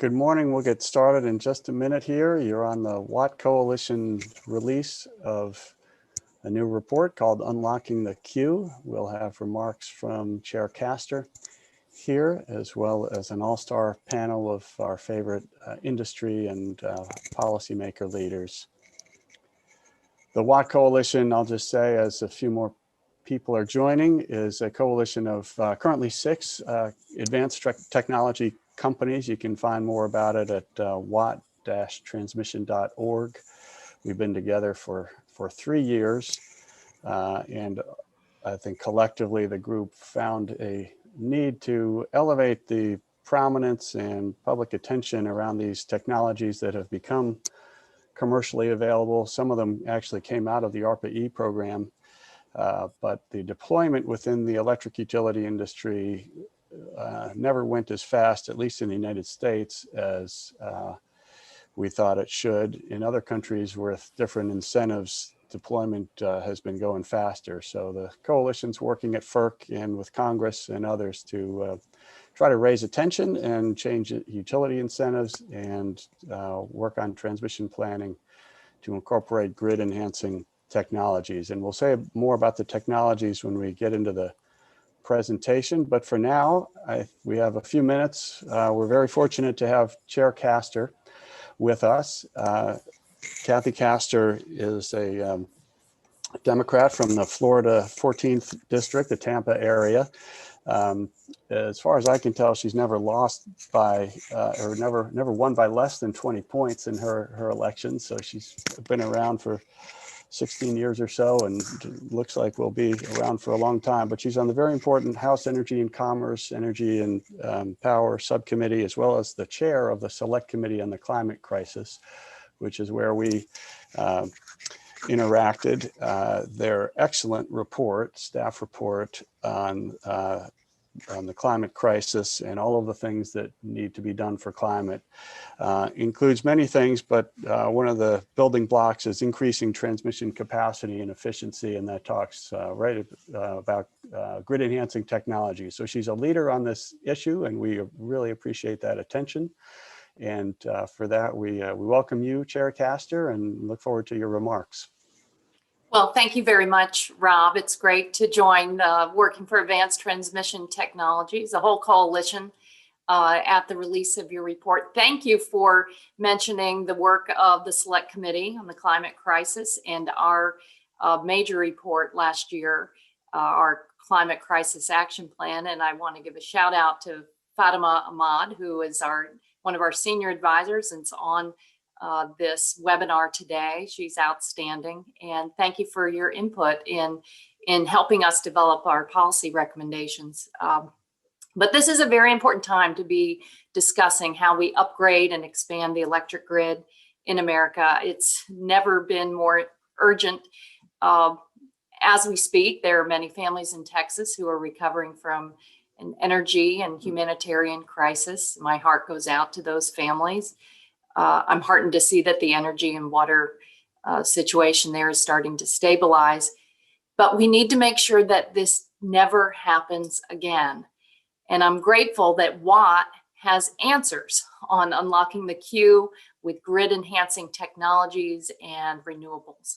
Good morning. We'll get started in just a minute here. You're on the Watt Coalition release of a new report called Unlocking the Queue. We'll have remarks from Chair Castor here, as well as an all-star panel of our favorite industry and policymaker leaders. The Watt Coalition, I'll just say, as a few more people are joining, is a coalition of currently 6 advanced technology companies. You can find more about it at watt-transmission.org. We've been together for 3 years, and I think collectively the group found a need to elevate the prominence and public attention around these technologies that have become commercially available. Some of them actually came out of the ARPA-E program, but the deployment within the electric utility industry never went as fast, at least in the United States, as we thought it should. In other countries with different incentives, deployment has been going faster. So the coalition's working at FERC and with Congress and others to try to raise attention and change utility incentives and work on transmission planning to incorporate grid enhancing technologies. And we'll say more about the technologies when we get into the presentation, but for now, we have a few minutes. We're very fortunate to have Chair Castor with us. Kathy Castor is a Democrat from the Florida 14th District, the Tampa area. As far as I can tell, she's never lost by, or never won by less than 20 points in her election. So she's been around for 16 years or so, and looks like we'll be around for a long time. But she's on the very important House Energy and Commerce, Energy and Power Subcommittee, as well as the chair of the Select Committee on the Climate Crisis, which is where we interacted. Their excellent report, staff report on the climate crisis and all of the things that need to be done for climate includes many things, but one of the building blocks is increasing transmission capacity and efficiency, and that talks about grid enhancing technology. So she's a leader on this issue, and we really appreciate that attention. And for that, we welcome you, Chair Castor, and look forward to your remarks. Well, thank you very much, Rob. It's great to join Working for Advanced Transmission Technologies, the whole coalition, at the release of your report. Thank you for mentioning the work of the Select Committee on the Climate Crisis and our major report last year, our Climate Crisis Action Plan. And I want to give a shout out to Fatima Ahmad, who is one of our senior advisors and is on this webinar today. She's outstanding, and thank you for your input in helping us develop our policy recommendations. But this is a very important time to be discussing how we upgrade and expand the electric grid in America. It's never been more urgent. As we speak, there are many families in Texas who are recovering from an energy and humanitarian crisis. My heart goes out to those families. I'm heartened to see that the energy and water situation there is starting to stabilize, but we need to make sure that this never happens again. And I'm grateful that Watt has answers on unlocking the queue with grid enhancing technologies and renewables.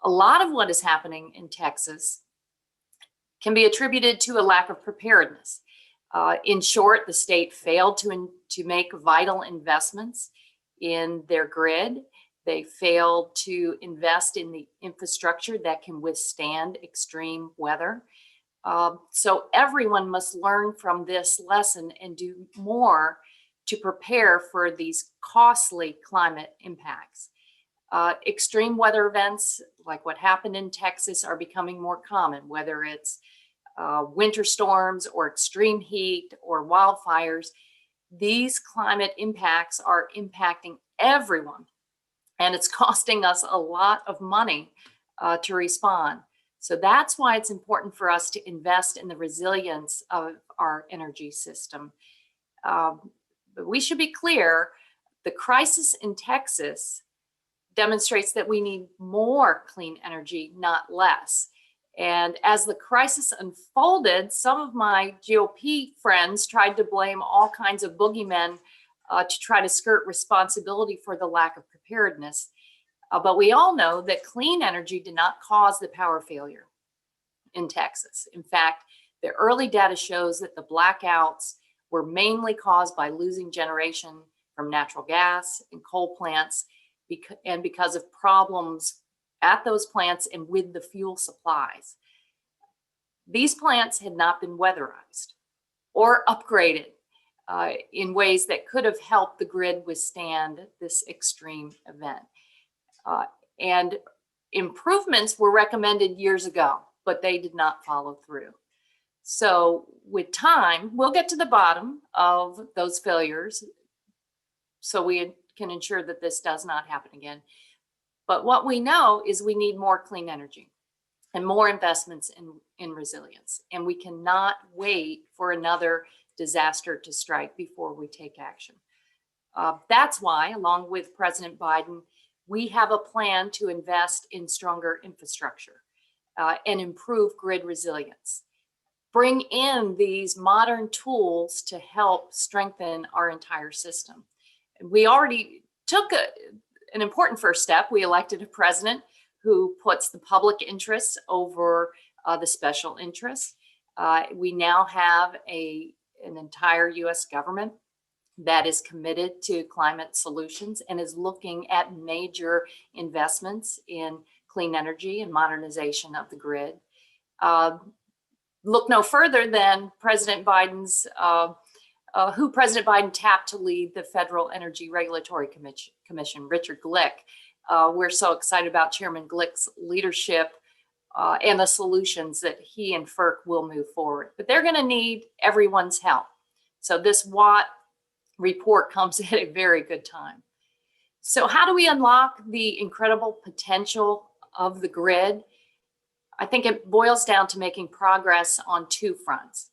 A lot of what is happening in Texas can be attributed to a lack of preparedness. In short, the state failed to make vital investments in their grid. They failed to invest in the infrastructure that can withstand extreme weather. So everyone must learn from this lesson and do more to prepare for these costly climate impacts. Extreme weather events like what happened in Texas are becoming more common, whether it's winter storms or extreme heat or wildfires. These climate impacts are impacting everyone, and it's costing us a lot of money to respond. So that's why it's important for us to invest in the resilience of our energy system. But we should be clear, the crisis in Texas demonstrates that we need more clean energy, not less. And as the crisis unfolded, some of my GOP friends tried to blame all kinds of boogeymen to try to skirt responsibility for the lack of preparedness. But we all know that clean energy did not cause the power failure in Texas. In fact, the early data shows that the blackouts were mainly caused by losing generation from natural gas and coal plants, and because of problems at those plants and with the fuel supplies. These plants had not been weatherized or upgraded in ways that could have helped the grid withstand this extreme event. And improvements were recommended years ago, but they did not follow through. So with time, we'll get to the bottom of those failures so we can ensure that this does not happen again. But what we know is we need more clean energy and more investments in resilience. And we cannot wait for another disaster to strike before we take action. That's why, along with President Biden, we have a plan to invest in stronger infrastructure and improve grid resilience. Bring in these modern tools to help strengthen our entire system. We already took an important first step. We elected a president who puts the public interests over the special interests. We now have an entire US government that is committed to climate solutions and is looking at major investments in clean energy and modernization of the grid. Look no further than President Biden's, who President Biden tapped to lead the Federal Energy Regulatory Commission, Richard Glick. We're so excited about Chairman Glick's leadership and the solutions that he and FERC will move forward. But they're going to need everyone's help. So this Watt report comes at a very good time. So how do we unlock the incredible potential of the grid? I think it boils down to making progress on two fronts.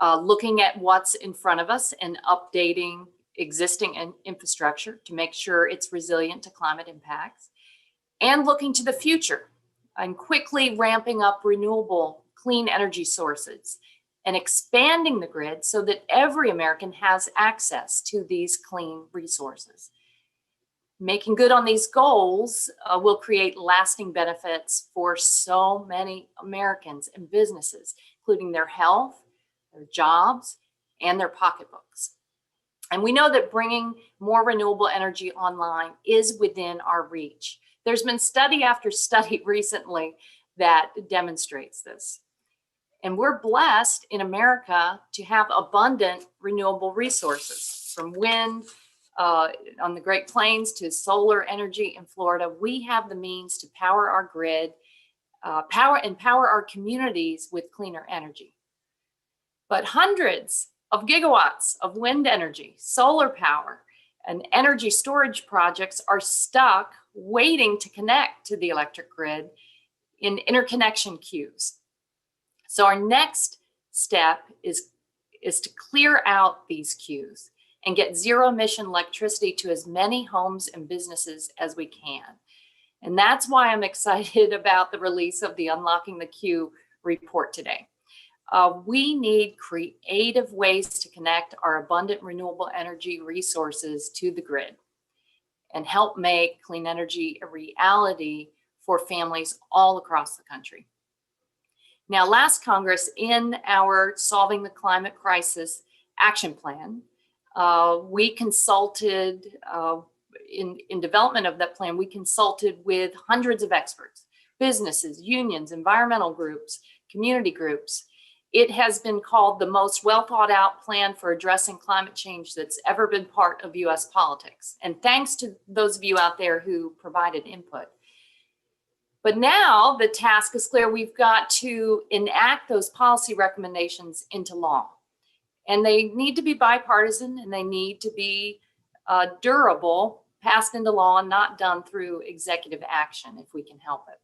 Looking at what's in front of us and updating existing infrastructure to make sure it's resilient to climate impacts, and looking to the future and quickly ramping up renewable clean energy sources and expanding the grid so that every American has access to these clean resources. Making good on these goals will create lasting benefits for so many Americans and businesses, including their health, their jobs, and their pocketbooks. And we know that bringing more renewable energy online is within our reach. There's been study after study recently that demonstrates this. And we're blessed in America to have abundant renewable resources, from wind on the Great Plains to solar energy in Florida. We have the means to power our grid, power our communities with cleaner energy. But hundreds of gigawatts of wind energy, solar power, and energy storage projects are stuck waiting to connect to the electric grid in interconnection queues. So our next step is to clear out these queues and get zero emission electricity to as many homes and businesses as we can. And that's why I'm excited about the release of the Unlocking the Queue report today. We need creative ways to connect our abundant renewable energy resources to the grid and help make clean energy a reality for families all across the country. Now, last Congress, in our Solving the Climate Crisis Action Plan, we consulted, in development of that plan, we consulted with hundreds of experts, businesses, unions, environmental groups, community groups. It has been called the most well thought out plan for addressing climate change that's ever been part of US politics. And thanks to those of you out there who provided input. But now the task is clear. We've got to enact those policy recommendations into law. And they need to be bipartisan, and they need to be durable, passed into law, and not done through executive action if we can help it.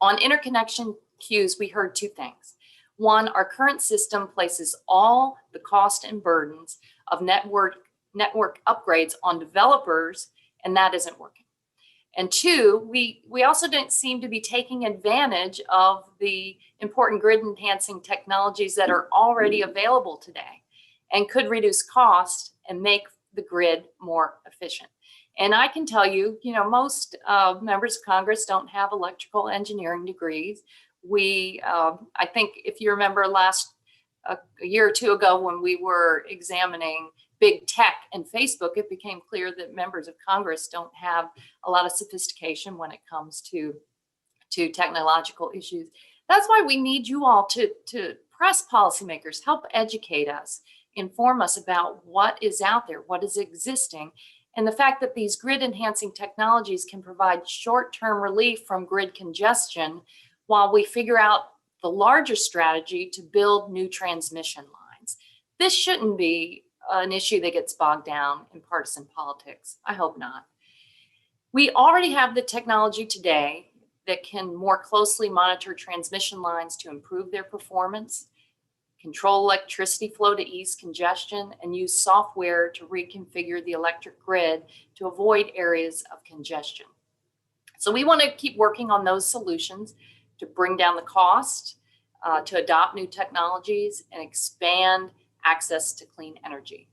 On interconnection queues, we heard two things. One, our current system places all the cost and burdens of network upgrades on developers, and that isn't working. And two, we also don't seem to be taking advantage of the important grid enhancing technologies that are already available today and could reduce cost and make the grid more efficient. And I can tell you, most members of Congress don't have electrical engineering degrees. I think if you remember a year or two ago when we were examining big tech and Facebook, it became clear that members of Congress don't have a lot of sophistication when it comes to technological issues. That's why we need you all to press policymakers, help educate us, inform us about what is out there, what is existing, and the fact that these grid enhancing technologies can provide short-term relief from grid congestion while we figure out the larger strategy to build new transmission lines. This shouldn't be an issue that gets bogged down in partisan politics. I hope not. We already have the technology today that can more closely monitor transmission lines to improve their performance, control electricity flow to ease congestion, and use software to reconfigure the electric grid to avoid areas of congestion. So we want to keep working on those solutions to bring down the cost, to adopt new technologies, and expand access to clean energy.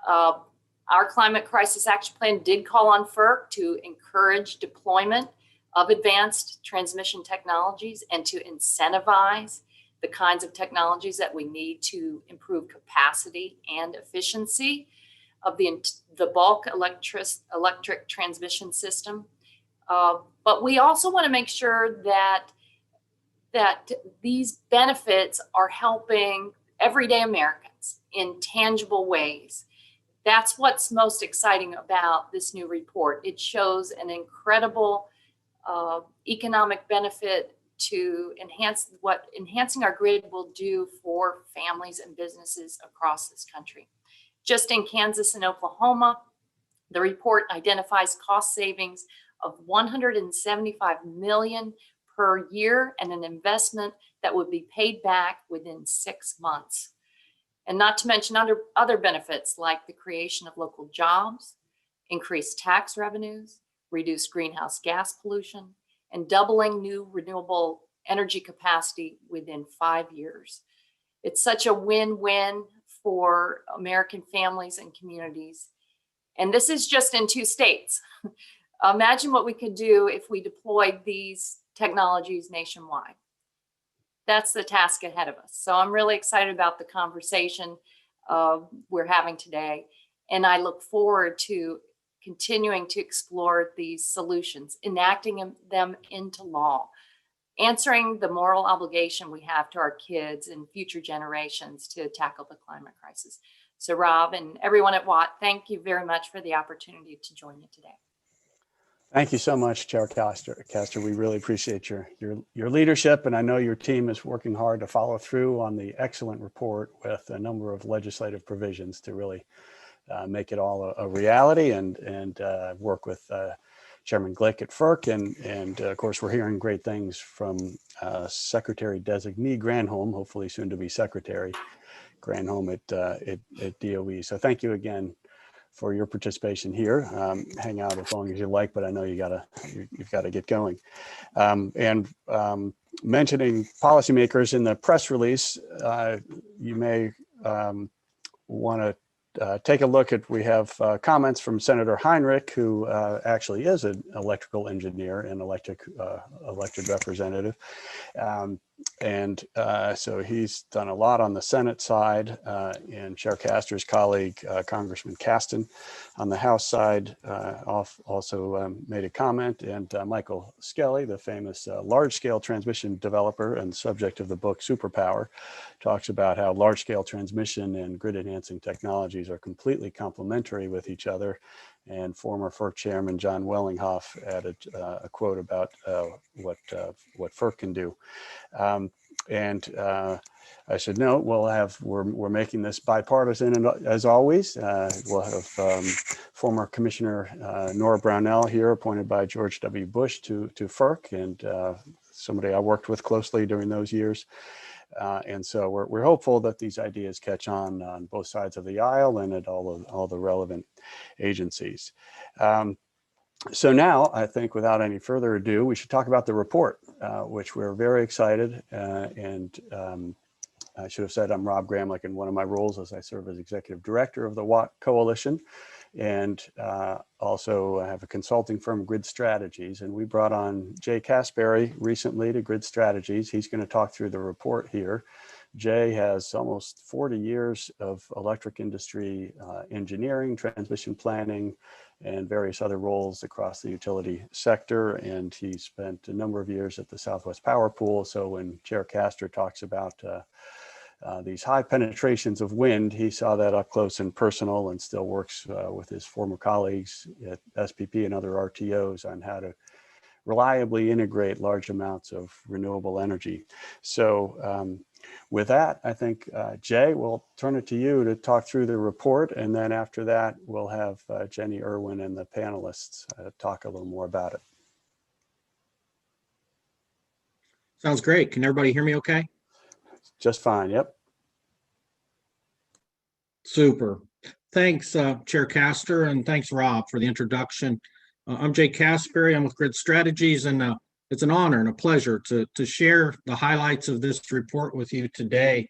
Our Climate Crisis Action Plan did call on FERC to encourage deployment of advanced transmission technologies and to incentivize the kinds of technologies that we need to improve capacity and efficiency of the bulk electric transmission system. But we also want to make sure that these benefits are helping everyday Americans in tangible ways. That's what's most exciting about this new report. It shows an incredible economic benefit to enhancing our grid will do for families and businesses across this country. Just in Kansas and Oklahoma, the report identifies cost savings of $175 million per year and an investment that would be paid back within 6 months. And not to mention other benefits like the creation of local jobs, increased tax revenues, reduced greenhouse gas pollution, and doubling new renewable energy capacity within 5 years. It's such a win-win for American families and communities. And this is just in 2 states. Imagine what we could do if we deployed these technologies nationwide. That's the task ahead of us. So I'm really excited about the conversation we're having today. And I look forward to continuing to explore these solutions, enacting them into law, answering the moral obligation we have to our kids and future generations to tackle the climate crisis. So Rob and everyone at Watt, thank you very much for the opportunity to join you today. Thank you so much, Chair Castor. We really appreciate your leadership, and I know your team is working hard to follow through on the excellent report with a number of legislative provisions to really make it all a reality, and work with Chairman Glick at FERC, and of course we're hearing great things from Secretary Designee Granholm, hopefully soon to be Secretary Granholm at DOE. So thank you again for your participation here. Hang out as long as you like, but I know you've got to get going. Mentioning policymakers in the press release, you may want to take a look at, we have comments from Senator Heinrich, who actually is an electrical engineer and elected representative. So he's done a lot on the Senate side, and Chair Castor's colleague, Congressman Caston, on the House side, also made a comment, and Michael Skelly, the famous large-scale transmission developer and subject of the book Superpower, talks about how large-scale transmission and grid-enhancing technologies are completely complementary with each other. And former FERC Chairman John Wellinghoff added a quote about what FERC can do. I should note, we're making this bipartisan, and as always, we'll have former Commissioner Nora Brownell here, appointed by George W. Bush to FERC, and somebody I worked with closely during those years. And so we're hopeful that these ideas catch on both sides of the aisle and at all the relevant agencies. So now, I think without any further ado, we should talk about the report, which we're very excited and I should have said I'm Rob Gramlich, and one of my roles is I serve as executive director of the Watt Coalition, and also I have a consulting firm, Grid Strategies, and we brought on Jay Casberry recently to Grid Strategies. He's going to talk through the report here. Jay has almost 40 years of electric industry engineering, transmission planning, and various other roles across the utility sector. And he spent a number of years at the Southwest Power Pool. So when Chair Castor talks about these high penetrations of wind, he saw that up close and personal, and still works with his former colleagues at SPP and other RTOs on how to reliably integrate large amounts of renewable energy. So with that, I think, Jay, we'll turn it to you to talk through the report. And then after that, we'll have Jenny Irwin and the panelists talk a little more about it. Sounds great. Can everybody hear me okay? Just fine. Yep. Super. Thanks, Chair Castor, and thanks, Rob, for the introduction. I'm Jay Casberry. I'm with Grid Strategies, and it's an honor and a pleasure to share the highlights of this report with you today.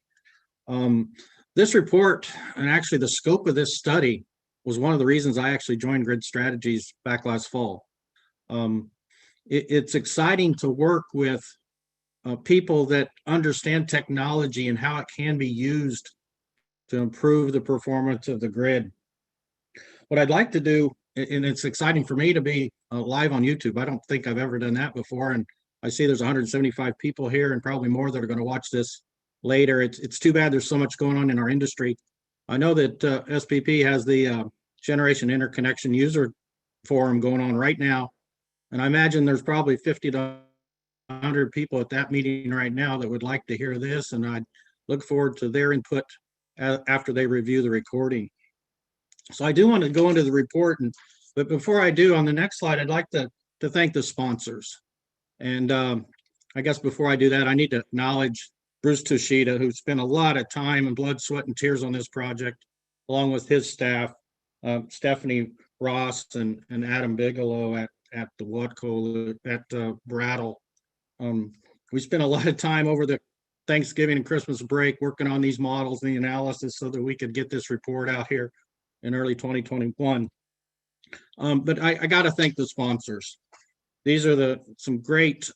This report, and actually the scope of this study, was one of the reasons I actually joined Grid Strategies back last fall. It's exciting to work with people that understand technology and how it can be used to improve the performance of the grid. What I'd like to do, and it's exciting for me to be live on YouTube. I don't think I've ever done that before. And I see there's 175 people here and probably more that are going to watch this later. It's too bad there's so much going on in our industry. I know that SPP has the Generation Interconnection User Forum going on right now. And I imagine there's probably 50 to 100 people at that meeting right now that would like to hear this. And I look forward to their input after they review the recording. So I do want to go into the report, but before I do, on the next slide, I'd like to thank the sponsors. And I guess before I do that, I need to acknowledge Bruce Tushita, who spent a lot of time and blood, sweat, and tears on this project, along with his staff, Stephanie Ross and Adam Bigelow at the Watco at Brattle. We spent a lot of time over the Thanksgiving and Christmas break working on these models and the analysis so that we could get this report out here in early 2021. But I got to thank the sponsors. These are some great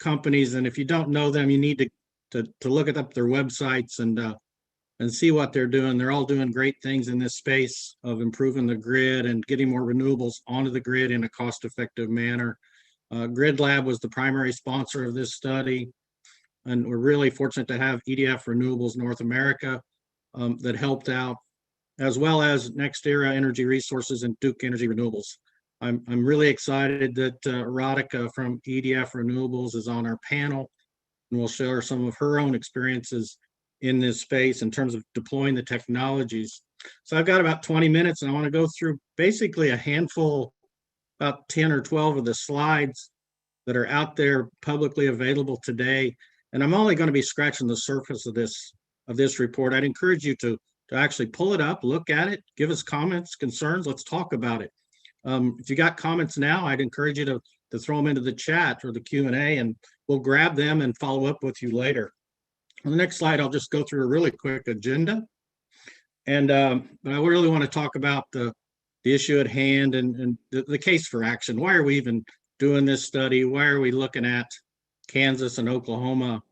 companies, and if you don't know them, you need to look up their websites and see what they're doing. They're all doing great things in this space of improving the grid and getting more renewables onto the grid in a cost-effective manner. Grid Lab was the primary sponsor of this study, and we're really fortunate to have EDF Renewables North America that helped out, as well as Next Era Energy Resources and Duke Energy Renewables. I'm really excited that Radhika from EDF Renewables is on our panel and will share some of her own experiences in this space in terms of deploying the technologies. So I've got about 20 minutes and I want to go through basically a handful, about 10 or 12 of the slides that are out there publicly available today. And I'm only going to be scratching the surface of this report. I'd encourage you to actually pull it up, look at it, give us comments, concerns, let's talk about it. If you got comments now, I'd encourage you to throw them into the chat or the Q&A, and we'll grab them and follow up with you later. On the next slide, I'll just go through a really quick agenda. And but I really want to talk about the issue at hand and the case for action. Why are we even doing this study? Why are we looking at Kansas and Oklahoma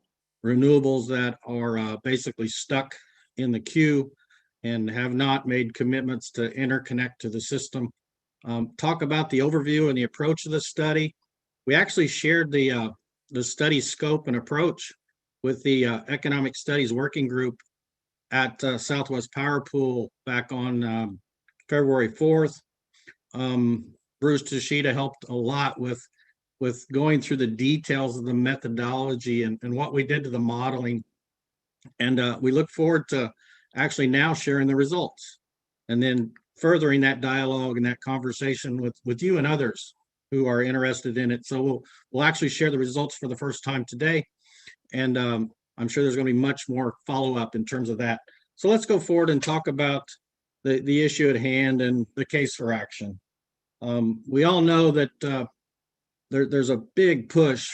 renewables that are basically stuck in the queue and have not made commitments to interconnect to the system? Talk about the overview and the approach of the study. We actually shared the study scope and approach with the Economic Studies Working Group at Southwest Power Pool back on February 4th. Bruce Tushita helped a lot with going through the details of the methodology and what we did to the modeling. And we look forward to actually now sharing the results and then furthering that dialogue and that conversation with you and others who are interested in it. So we'll actually share the results for the first time today. And I'm sure there's going to be much more follow-up in terms of that. So let's go forward and talk about the issue at hand and the case for action. We all know that there's a big push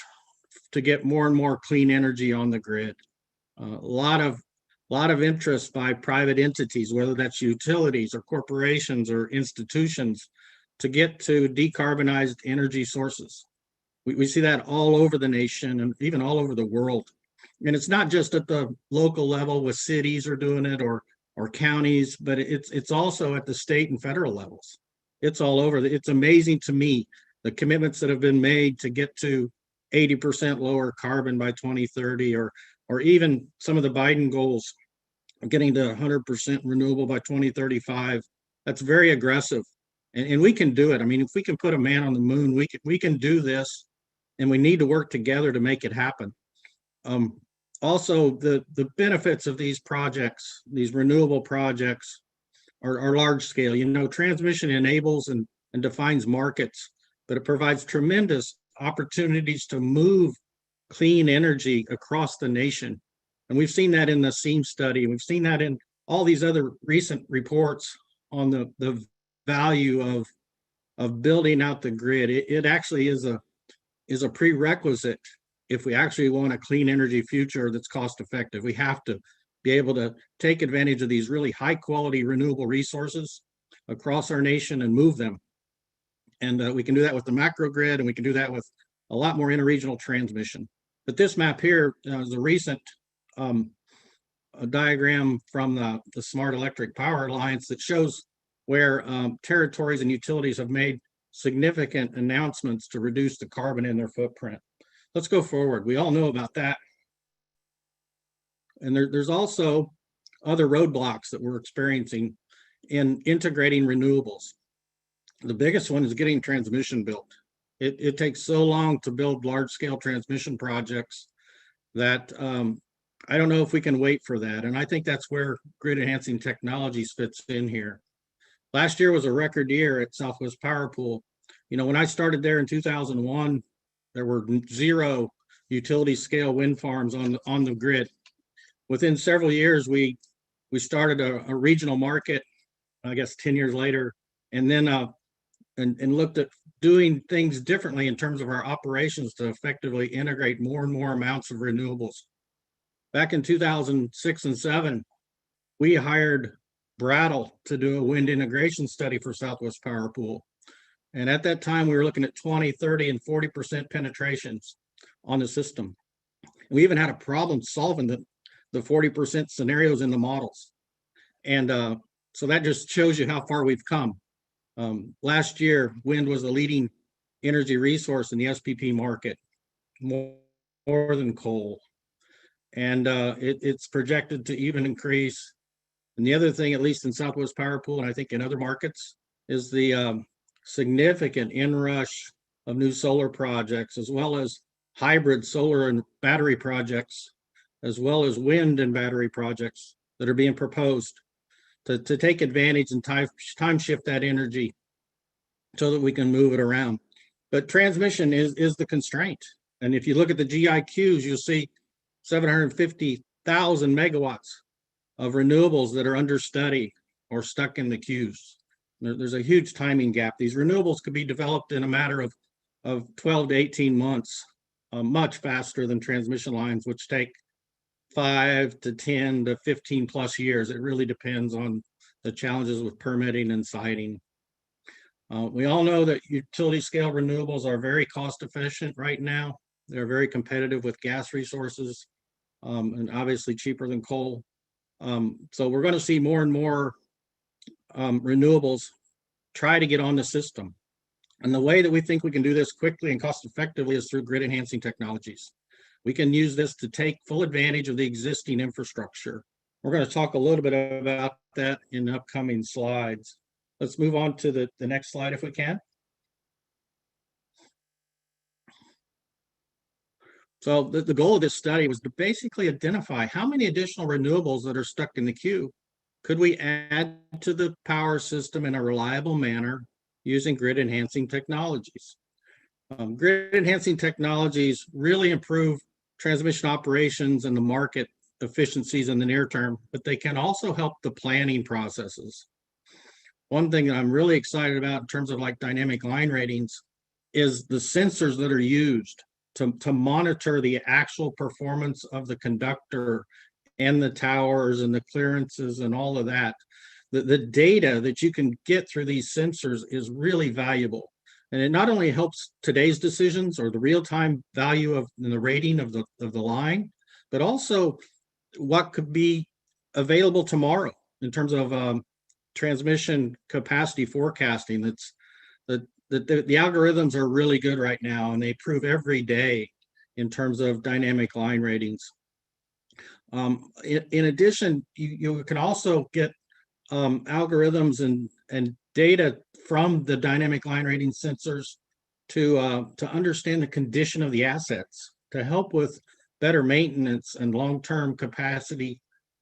to get more and more clean energy on the grid. A lot of a lot of interest by private entities, whether that's utilities or corporations or institutions, to get to decarbonized energy sources. We see that all over the nation and even all over the world. And it's not just at the local level with cities are doing it or counties, but it's also at the state and federal levels. It's all over. It's amazing to me the commitments that have been made to get to 80% lower carbon by 2030, or even some of the Biden goals of getting to 100% renewable by 2035. That's very aggressive, and we can do it. I mean, if we can put a man on the moon, we can do this, and we need to work together to make it happen. Also, the benefits of these projects, these renewable projects, are large scale. You know, transmission enables and defines markets, but it provides tremendous opportunities to move clean energy across the nation. And we've seen that in the SEAM study. We've seen that in all these other recent reports on the value of building out the grid. It actually is a prerequisite if we actually want a clean energy future that's cost effective. We have to be able to take advantage of these really high quality renewable resources across our nation and move them. And we can do that with the macro grid, and we can do that with a lot more interregional transmission. But this map here is a recent a diagram from the Smart Electric Power Alliance that shows where territories and utilities have made significant announcements to reduce the carbon in their footprint. Let's go forward. We all know about that. And there's also other roadblocks that we're experiencing in integrating renewables. The biggest one is getting transmission built. It takes so long to build large-scale transmission projects that I don't know if we can wait for that. And I think that's where grid enhancing technologies fits in here. Last year was a record year at Southwest Power Pool. You know, when I started there in 2001, there were 0 utility scale wind farms on the grid. Within several years, we started a regional market, I guess 10 years later, and then and looked at doing things differently in terms of our operations to effectively integrate more and more amounts of renewables. Back in 2006 and 7, we hired Brattle to do a wind integration study for Southwest Power Pool. And at that time, we were looking at 20, 30, and 40% penetrations on the system. We even had a problem solving the 40% scenarios in the models. And so that just shows you how far we've come. Last year, wind was the leading energy resource in the SPP market, more than coal. And it's projected to even increase. And the other thing, at least in Southwest Power Pool, and I think in other markets, is the significant inrush of new solar projects, as well as hybrid solar and battery projects, as well as wind and battery projects that are being proposed to take advantage and time shift that energy so that we can move it around. But transmission is the constraint. And if you look at the GIQs, you'll see 750,000 megawatts of renewables that are under study or stuck in the queues. There's a huge timing gap. These renewables could be developed in a matter of 12 to 18 months, much faster than transmission lines, which take 5 to 10 to 15 plus years. It really depends on the challenges with permitting and siting. We all know that utility scale renewables are very cost efficient right now. They're very competitive with gas resources, and obviously cheaper than coal. So we're going to see more and more renewables try to get on the system. And the way that we think we can do this quickly and cost effectively is through grid enhancing technologies. We can use this to take full advantage of the existing infrastructure. We're going to talk a little bit about that in upcoming slides. Let's move on to the next slide if we can. So the goal of this study was to basically identify how many additional renewables that are stuck in the queue could we add to the power system in a reliable manner using grid enhancing technologies. Grid enhancing technologies really improve transmission operations and the market efficiencies in the near term, but they can also help the planning processes. One thing that I'm really excited about in terms of like dynamic line ratings is the sensors that are used to monitor the actual performance of the conductor and the towers and the clearances and all of that. The data that you can get through these sensors is really valuable. And it not only helps today's decisions or the real-time value of the rating of the line, but also what could be available tomorrow in terms of transmission capacity forecasting. The algorithms are really good right now, and they improve every day in terms of dynamic line ratings. In addition, you can also get algorithms and data from the dynamic line rating sensors to understand the condition of the assets, to help with better maintenance and long-term capacity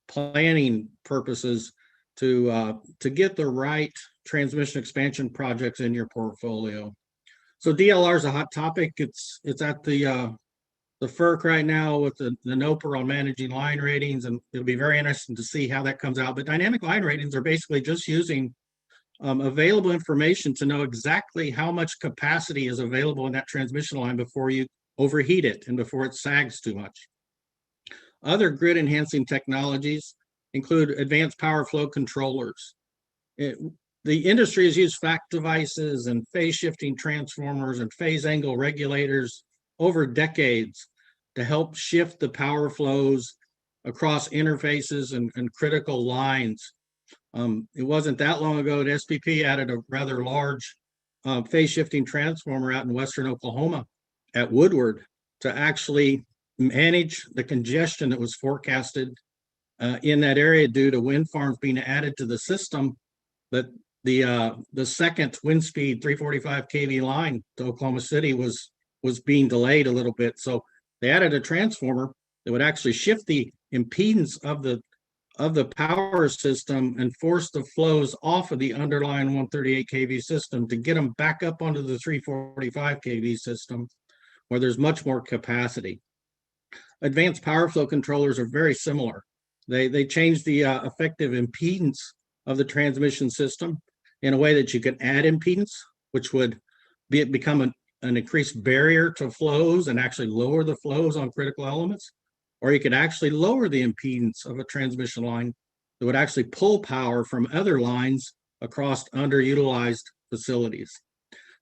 planning purposes, to get the right transmission expansion projects in your portfolio. So DLR is a hot topic. It's at the FERC right now with the NOPR on managing line ratings, and it'll be very interesting to see how that comes out. But dynamic line ratings are basically just using available information to know exactly how much capacity is available in that transmission line before you overheat it and before it sags too much. Other grid enhancing technologies include advanced power flow controllers. The industry has used FACT devices and phase shifting transformers and phase angle regulators over decades to help shift the power flows across interfaces and critical lines. It wasn't that long ago that SPP added a rather large phase shifting transformer out in western Oklahoma at Woodward to actually manage the congestion that was forecasted in that area due to wind farms being added to the system. That the second wind speed 345 kV line to Oklahoma City was being delayed a little bit. So they added a transformer that would actually shift the impedance of the power system and force the flows off of the underlying 138 kV system to get them back up onto the 345 kV system where there's much more capacity. Advanced power flow controllers are very similar. They change the effective impedance of the transmission system in a way that you can add impedance, which would become an increased barrier to flows and actually lower the flows on critical elements. Or you could actually lower the impedance of a transmission line that would actually pull power from other lines across underutilized facilities.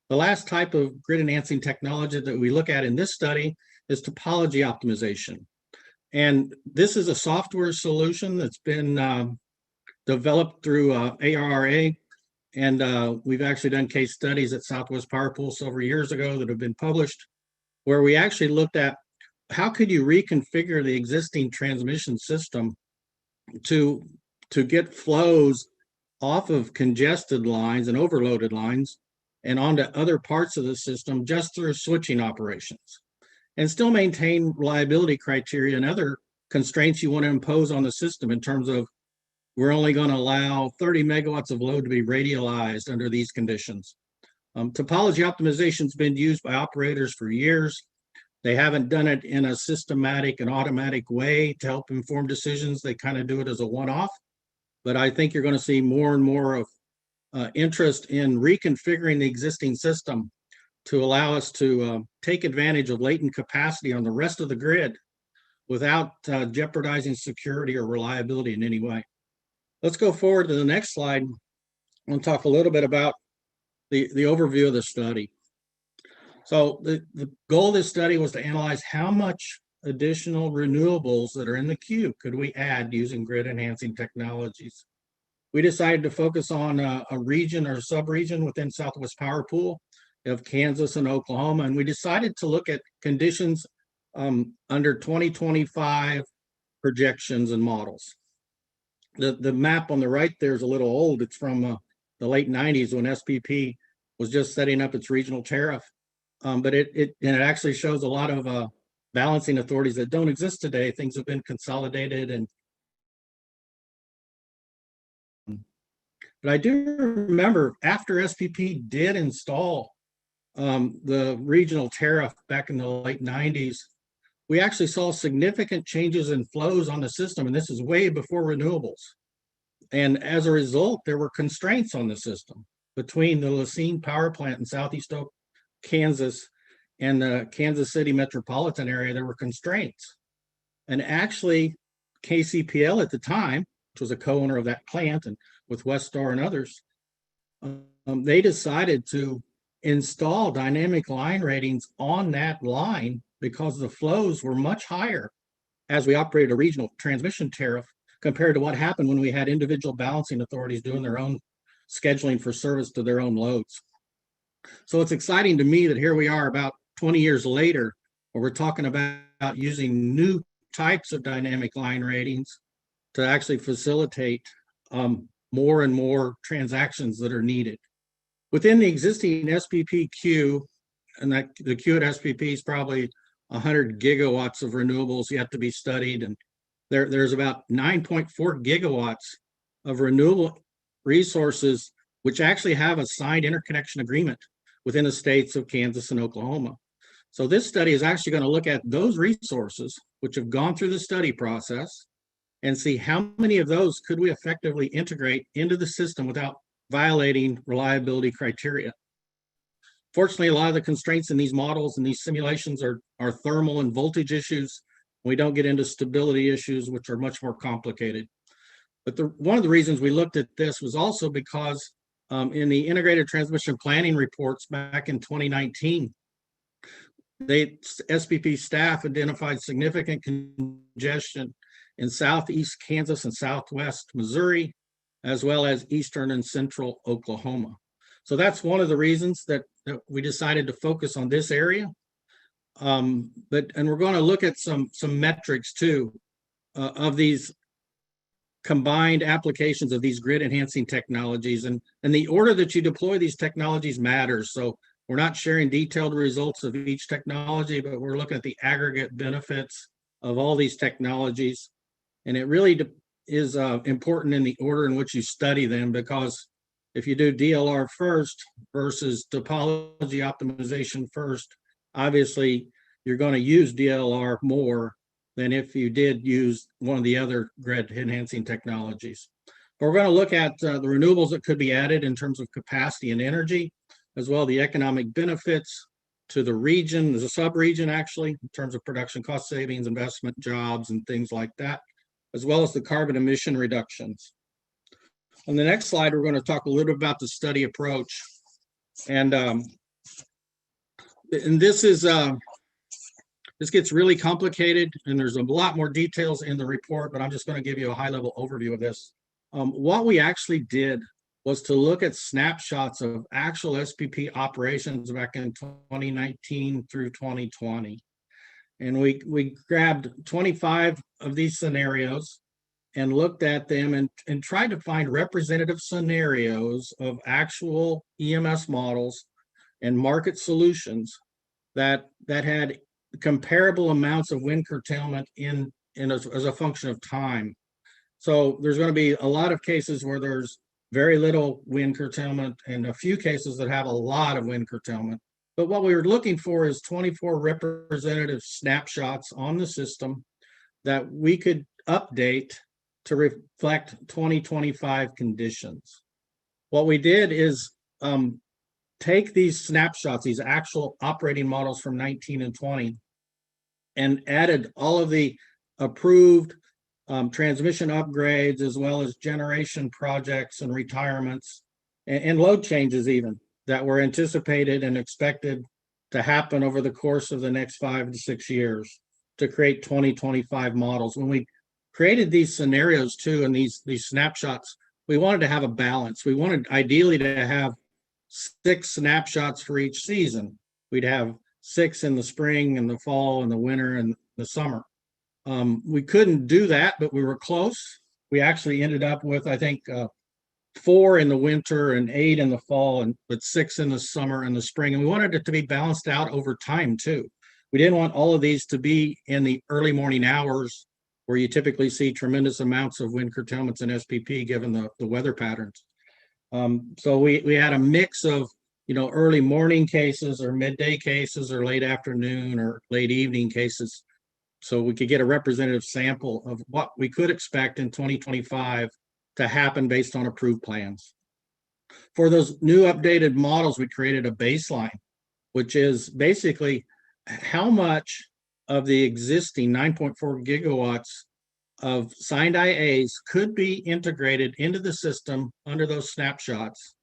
The last type of grid enhancing technology that we look at in this study is topology optimization. And this is a software solution that's been developed through ARRA. And we've actually done case studies at Southwest Power Pool several years ago that have been published, where we actually looked at how could you reconfigure the existing transmission system to get flows off of congested lines and overloaded lines and onto other parts of the system just through switching operations, and still maintain reliability criteria and other constraints you want to impose on the system in terms of we're only going to allow 30 megawatts of load to be radialized under these conditions. Topology optimization has been used by operators for years. They haven't done it in a systematic and automatic way to help inform decisions. They kind of do it as a one-off. But I think you're going to see more and more of interest in reconfiguring the existing system to allow us to take advantage of latent capacity on the rest of the grid without jeopardizing security or reliability in any way. Let's go forward to the next slide and talk a little bit about the overview of the study. So the goal of this study was to analyze how much additional renewables that are in the queue could we add using grid enhancing technologies. We decided to focus on a region or sub-region within Southwest Power Pool of Kansas and Oklahoma, and we decided to look at conditions under 2025 projections and models. The map on the right there is a little old. It's from the late 90s when SPP was just setting up its regional tariff. But it actually shows a lot of balancing authorities that don't exist today. Things have been consolidated. But I do remember after SPP did install the regional tariff back in the late 90s, we actually saw significant changes in flows on the system, and this is way before renewables. And as a result, there were constraints on the system between the Lacine power plant in southeast Kansas and the Kansas City metropolitan area. There were constraints. And actually, KCPL at the time, which was a co-owner of that plant, and with Westar and others, they decided to install dynamic line ratings on that line because the flows were much higher as we operated a regional transmission tariff compared to what happened when we had individual balancing authorities doing their own scheduling for service to their own loads. So it's exciting to me that here we are about 20 years later, where we're talking about using new types of dynamic line ratings to actually facilitate more and more transactions that are needed. Within the existing SPP queue, and that the queue at SPP is probably 100 gigawatts of renewables yet to be studied, and there's about 9.4 gigawatts of renewable resources which actually have a signed interconnection agreement within the states of Kansas and Oklahoma. So this study is actually going to look at those resources which have gone through the study process and see how many of those could we effectively integrate into the system without violating reliability criteria. Fortunately, a lot of the constraints in these models and these simulations are thermal and voltage issues. We don't get into stability issues, which are much more complicated. But one of the reasons we looked at this was also because in the integrated transmission planning reports back in 2019, SPP staff identified significant congestion in southeast Kansas and southwest Missouri, as well as eastern and central Oklahoma. So that's one of the reasons that we decided to focus on this area. And we're going to look at some metrics too of these combined applications of these grid enhancing technologies, and the order that you deploy these technologies matters. So we're not sharing detailed results of each technology, but we're looking at the aggregate benefits of all these technologies. And it really is important in the order in which you study them, because if you do DLR first versus topology optimization first, obviously you're going to use DLR more than if you did use one of the other grid enhancing technologies. But we're going to look at the renewables that could be added in terms of capacity and energy, as well as the economic benefits to the region, there's a sub-region actually, in terms of production cost savings, investment, jobs, and things like that, as well as the carbon emission reductions. On the next slide, we're going to talk a little bit about the study approach. And this is, this gets really complicated, and there's a lot more details in the report, but I'm just going to give you a high-level overview of this. What we actually did was to look at snapshots of actual SPP operations back in 2019 through 2020. And we grabbed 25 of these scenarios and looked at them and tried to find representative scenarios of actual EMS models and market solutions that had comparable amounts of wind curtailment as a function of time. So there's going to be a lot of cases where there's very little wind curtailment and a few cases that have a lot of wind curtailment. But what we were looking for is 24 representative snapshots on the system that we could update to reflect 2025 conditions. What we did is take these snapshots, these actual operating models from 19 and 20, and added all of the approved transmission upgrades, as well as generation projects and retirements and load changes even that were anticipated and expected to happen over the course of the next 5 to 6 years to create 2025 models. When we created these scenarios too, and these snapshots, we wanted to have a balance. We wanted ideally to have 6 snapshots for each season. We'd have 6 in the spring and the fall and the winter and the summer. We couldn't do that, but we were close. We actually ended up with, I think, 4 in the winter and 8 in the fall, but 6 in the summer and the spring. And we wanted it to be balanced out over time too. We didn't want all of these to be in the early morning hours where you typically see tremendous amounts of wind curtailments in SPP given the weather patterns. So we had a mix of, early morning cases or midday cases or late afternoon or late evening cases, so we could get a representative sample of what we could expect in 2025 to happen based on approved plans. For those new updated models, we created a baseline, which is basically how much of the existing 9.4 gigawatts of signed IAs could be integrated into the system under those snapshots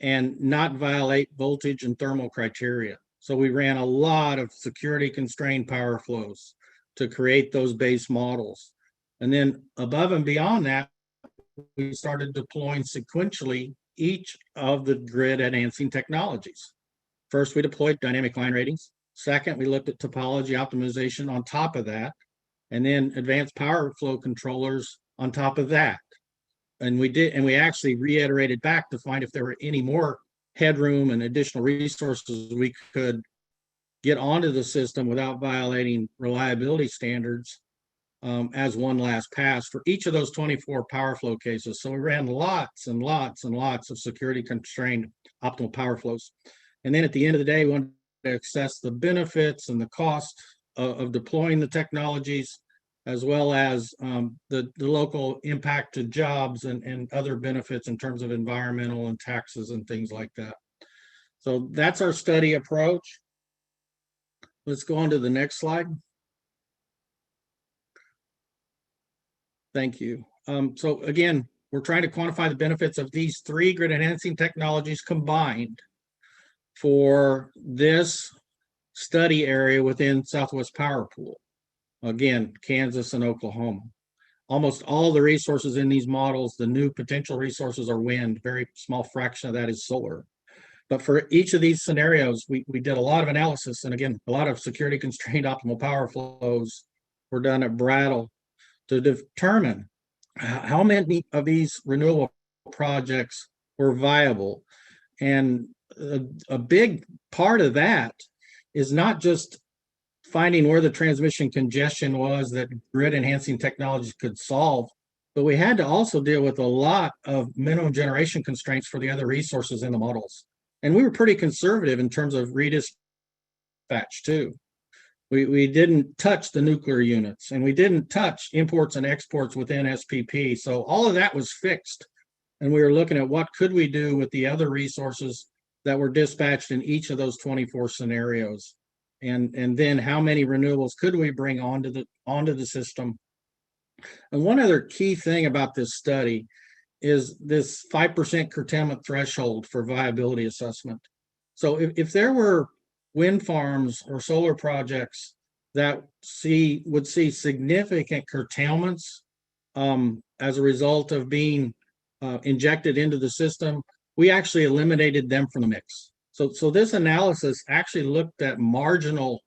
and not violate voltage and thermal criteria. So we ran a lot of security constrained power flows to create those base models. And then above and beyond that, we started deploying sequentially each of the grid enhancing technologies. First, we deployed dynamic line ratings. Second, we looked at topology optimization on top of that, and then advanced power flow controllers on top of that. And we actually reiterated back to find if there were any more headroom and additional resources we could get onto the system without violating reliability standards as one last pass for each of those 24 power flow cases. So we ran lots and lots and lots of security constrained optimal power flows. And then at the end of the day, we wanted to assess the benefits and the cost of deploying the technologies, as well as the local impact to jobs and other benefits in terms of environmental and taxes and things like that. So that's our study approach. Let's go on to the next slide. Thank you. So again, we're trying to quantify the benefits of these three grid enhancing technologies combined for this study area within Southwest Power Pool. Again, Kansas and Oklahoma. Almost all the resources in these models, the new potential resources are wind, very small fraction of that is solar. But for each of these scenarios, we did a lot of analysis, and again, a lot of security constrained optimal power flows were done at Brattle to determine how many of these renewable projects were viable. And a big part of that is not just finding where the transmission congestion was that grid enhancing technologies could solve, but we had to also deal with a lot of minimum generation constraints for the other resources in the models. And we were pretty conservative in terms of redispatch too. We didn't touch the nuclear units, and we didn't touch imports and exports within SPP. So all of that was fixed. And we were looking at what could we do with the other resources that were dispatched in each of those 24 scenarios. And then how many renewables could we bring onto the system? And one other key thing about this study is this 5% curtailment threshold for viability assessment. So if there were wind farms or solar projects that would see significant curtailments as a result of being injected into the system, we actually eliminated them from the mix. So this analysis actually looked at marginal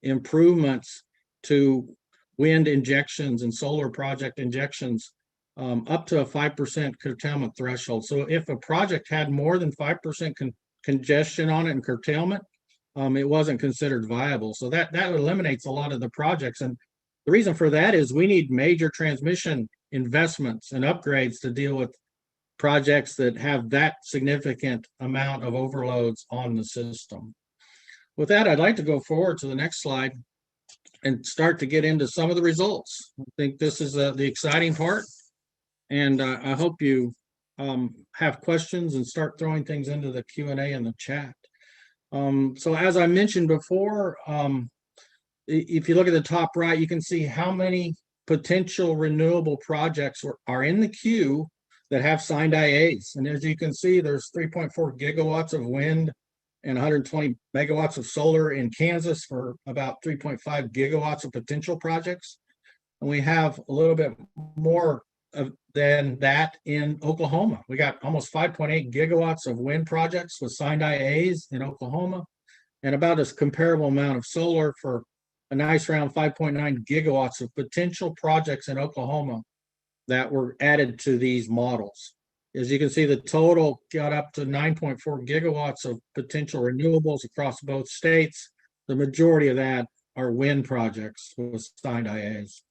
improvements to wind injections and solar project injections up to a 5% curtailment threshold. So if a project had more than 5% congestion on it and curtailment, it wasn't considered viable. So that eliminates a lot of the projects. And the reason for that is we need major transmission investments and upgrades to deal with projects that have that significant amount of overloads on the system. With that, I'd like to go forward to the next slide and start to get into some of the results. I think this is the exciting part. And I hope you have questions and start throwing things into the Q&A in the chat. So as I mentioned before, if you look at the top right, you can see how many potential renewable projects are in the queue that have signed IAs. And as you can see, there's 3.4 gigawatts of wind and 120 megawatts of solar in Kansas for about 3.5 gigawatts of potential projects. And we have a little bit more than that in Oklahoma. We got almost 5.8 gigawatts of wind projects with signed IAs in Oklahoma, and about a comparable amount of solar for a nice round 5.9 gigawatts of potential projects in Oklahoma that were added to these models. As you can see, the total got up to 9.4 gigawatts of potential renewables across both states. The majority of that are wind projects with signed IAs.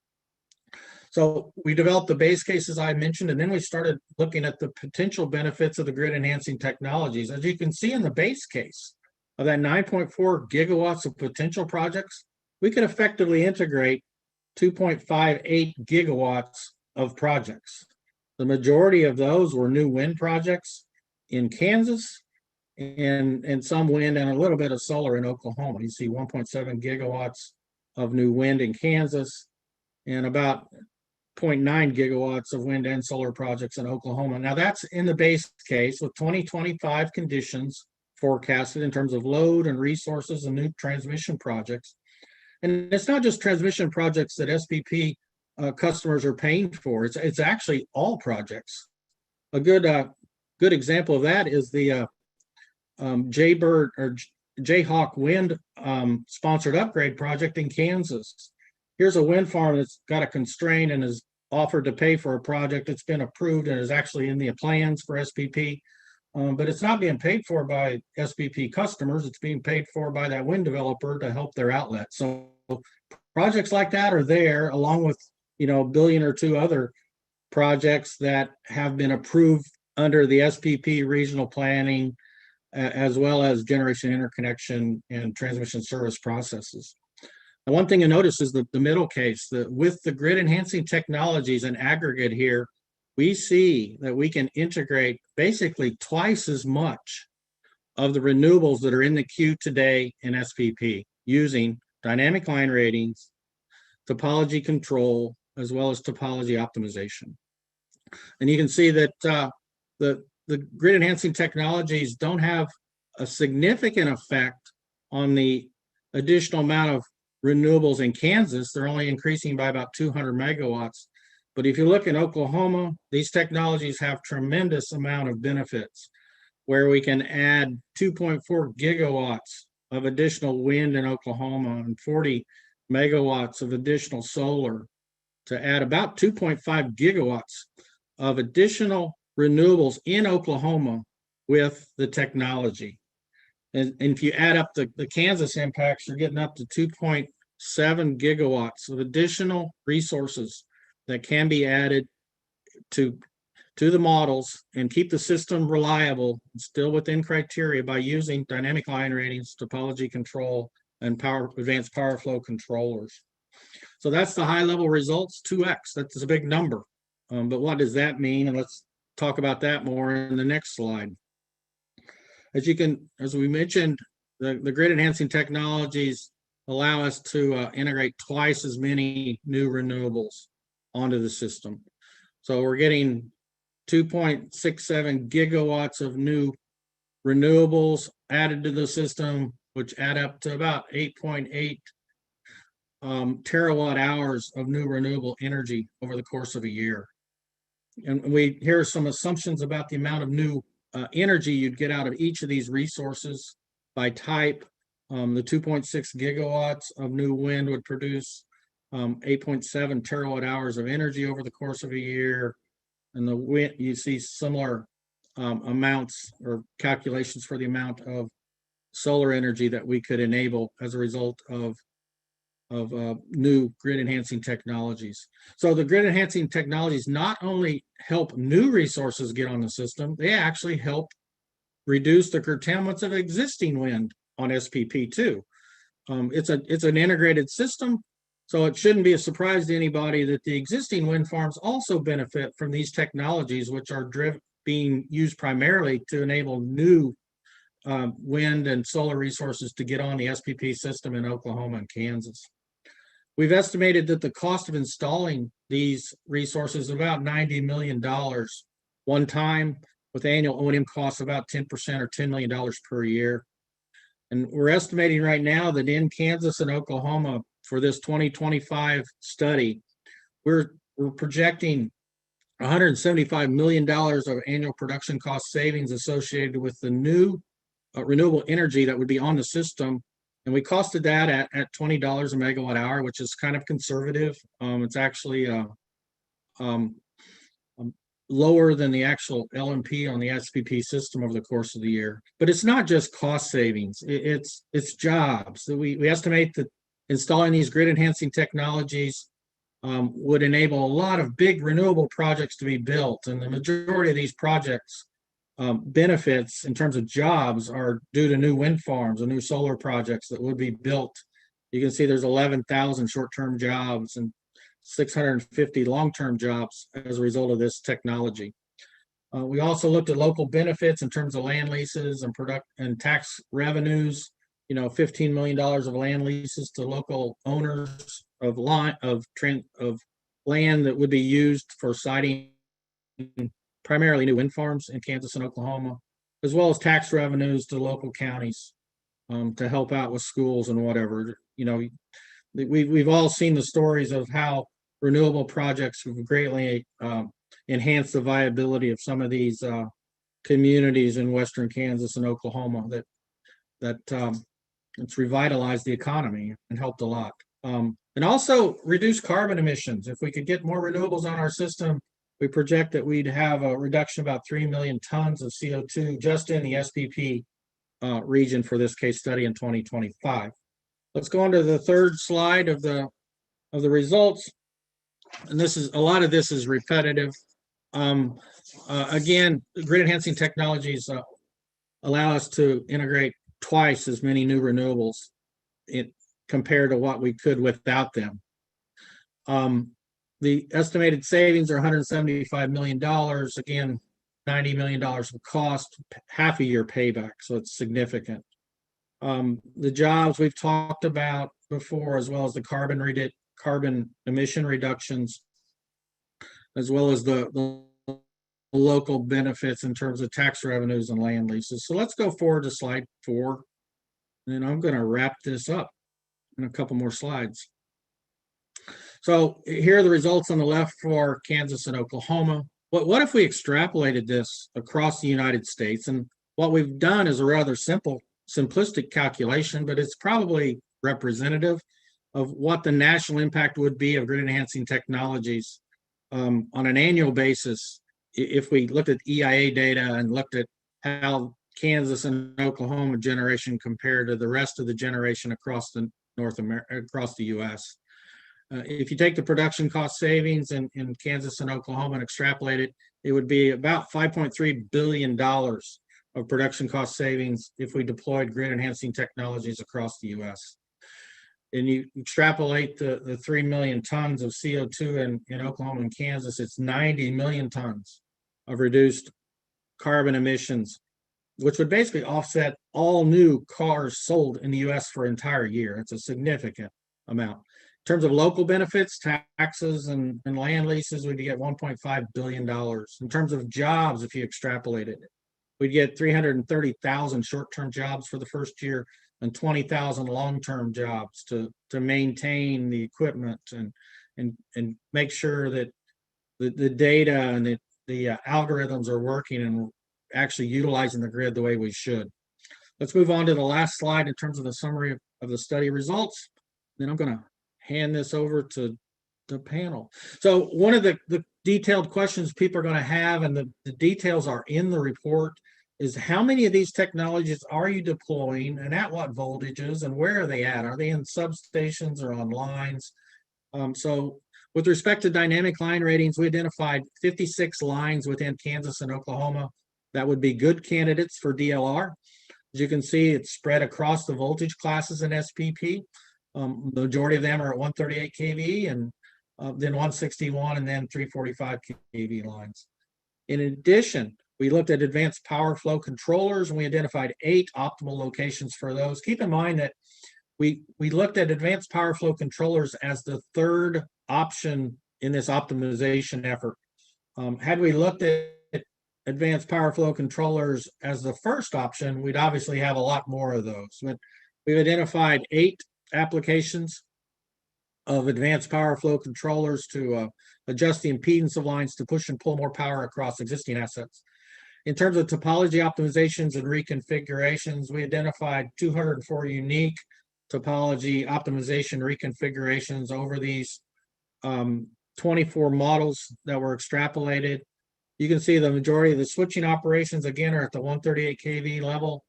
So we developed the base cases I mentioned, and then we started looking at the potential benefits of the grid enhancing technologies. As you can see in the base case of that 9.4 gigawatts of potential projects, we could effectively integrate 2.58 gigawatts of projects. The majority of those were new wind projects in Kansas and some wind and a little bit of solar in Oklahoma. You see 1.7 gigawatts of new wind in Kansas and about 0.9 gigawatts of wind and solar projects in Oklahoma. Now that's in the base case with 2025 conditions forecasted in terms of load and resources and new transmission projects. And it's not just transmission projects that SPP customers are paying for. It's actually all projects. A good example of that is the Jaybird or Jayhawk Wind sponsored upgrade project in Kansas. Here's a wind farm that's got a constraint and is offered to pay for a project that's been approved and is actually in the plans for SPP. But it's not being paid for by SPP customers. It's being paid for by that wind developer to help their outlet. So projects like that are there, along with, a billion or two other projects that have been approved under the SPP regional planning, as well as generation interconnection and transmission service processes. And one thing to notice is that the middle case, that with the grid enhancing technologies in aggregate here, we see that we can integrate basically twice as much of the renewables that are in the queue today in SPP using dynamic line ratings, topology control, as well as topology optimization. And you can see that the grid enhancing technologies don't have a significant effect on the additional amount of renewables in Kansas. They're only increasing by about 200 megawatts. But if you look in Oklahoma, these technologies have tremendous amount of benefits, where we can add 2.4 gigawatts of additional wind in Oklahoma and 40 megawatts of additional solar to add about 2.5 gigawatts of additional renewables in Oklahoma with the technology. And if you add up the Kansas impacts, you're getting up to 2.7 gigawatts of additional resources that can be added to the models and keep the system reliable and still within criteria by using dynamic line ratings, topology control, and advanced power flow controllers. So that's the high level results, 2x. That's a big number. But what does that mean? And let's talk about that more in the next slide. As we mentioned, the grid enhancing technologies allow us to integrate twice as many new renewables onto the system. So we're getting 2.67 gigawatts of new renewables added to the system, which add up to about 8.8 terawatt hours of new renewable energy over the course of a year. And here are some assumptions about the amount of new energy you'd get out of each of these resources by type. The 2.6 gigawatts of new wind would produce 8.7 terawatt hours of energy over the course of a year. And the wind, you see similar amounts or calculations for the amount of solar energy that we could enable as a result of new grid enhancing technologies. So the grid enhancing technologies not only help new resources get on the system, they actually help reduce the curtailments of existing wind on SPP too. It's an integrated system, so it shouldn't be a surprise to anybody that the existing wind farms also benefit from these technologies, which are being used primarily to enable new wind and solar resources to get on the SPP system in Oklahoma and Kansas. We've estimated that the cost of installing these resources is about $90 million one time, with annual O&M costs about 10% or $10 million per year. And we're estimating right now that in Kansas and Oklahoma for this 2025 study, we're projecting $175 million of annual production cost savings associated with the new renewable energy that would be on the system. And we costed that at $20 a megawatt hour, which is kind of conservative. It's actually lower than the actual LMP on the SPP system over the course of the year. But it's not just cost savings, it's jobs. So we estimate that installing these grid enhancing technologies would enable a lot of big renewable projects to be built. And the majority of these projects benefits in terms of jobs are due to new wind farms and new solar projects that would be built. You can see there's 11,000 short-term jobs and 650 long-term jobs as a result of this technology. We also looked at local benefits in terms of land leases and tax revenues. $15 million of land leases to local owners of land that would be used for siting primarily new wind farms in Kansas and Oklahoma, as well as tax revenues to local counties to help out with schools and whatever. You know, we've all seen the stories of how renewable projects have greatly enhanced the viability of some of these communities in western Kansas and Oklahoma that it's revitalized the economy and helped a lot. And also reduce carbon emissions. If we could get more renewables on our system, we project that we'd have a reduction of about 3 million tons of CO2 just in the SPP region for this case study in 2025. Let's go on to the third slide of the results. And this is, a lot of this is repetitive. Again, grid enhancing technologies allow us to integrate twice as many new renewables compared to what we could without them. The estimated savings are $175 million. Again, $90 million of cost, half a year payback, so it's significant. The jobs we've talked about before, as well as the carbon emission reductions, as well as the local benefits in terms of tax revenues and land leases. So let's go forward to slide 4, and I'm going to wrap this up in a couple more slides. So here are the results on the left for Kansas and Oklahoma. What if we extrapolated this across the United States? And what we've done is a rather simplistic calculation, but it's probably representative of what the national impact would be of grid enhancing technologies on an annual basis. If we looked at EIA data and looked at how Kansas and Oklahoma generation compared to the rest of the generation across the across the U.S. If you take the production cost savings in Kansas and Oklahoma and extrapolate it, it would be about $5.3 billion of production cost savings if we deployed grid enhancing technologies across the U.S. And you extrapolate the 3 million tons of CO2 in Oklahoma and Kansas, it's 90 million tons of reduced carbon emissions, which would basically offset all new cars sold in the U.S. for an entire year. It's a significant amount. In terms of local benefits, taxes, and land leases, we'd get $1.5 billion. In terms of jobs, if you extrapolate it, we'd get 330,000 short-term jobs for the first year and 20,000 long-term jobs to maintain the equipment and make sure that the data and the algorithms are working and actually utilizing the grid the way we should. Let's move on to the last slide in terms of the summary of the study results. Then I'm going to hand this over to the panel. So one of the detailed questions people are going to have, and the details are in the report, is how many of these technologies are you deploying and at what voltages and where are they at? Are they in substations or on lines? So with respect to dynamic line ratings, we identified 56 lines within Kansas and Oklahoma that would be good candidates for DLR. As you can see, it's spread across the voltage classes in SPP. The majority of them are at 138 kV and then 161 and then 345 kV lines. In addition, we looked at advanced power flow controllers and we identified 8 optimal locations for those. Keep in mind that we looked at advanced power flow controllers as the third option in this optimization effort. Had we looked at advanced power flow controllers as the first option, we'd obviously have a lot more of those. But we've identified 8 applications of advanced power flow controllers to adjust the impedance of lines to push and pull more power across existing assets. In terms of topology optimizations and reconfigurations, we identified 204 unique topology optimization reconfigurations over these 24 models that were extrapolated. You can see the majority of the switching operations, again, are at the 138 kV level,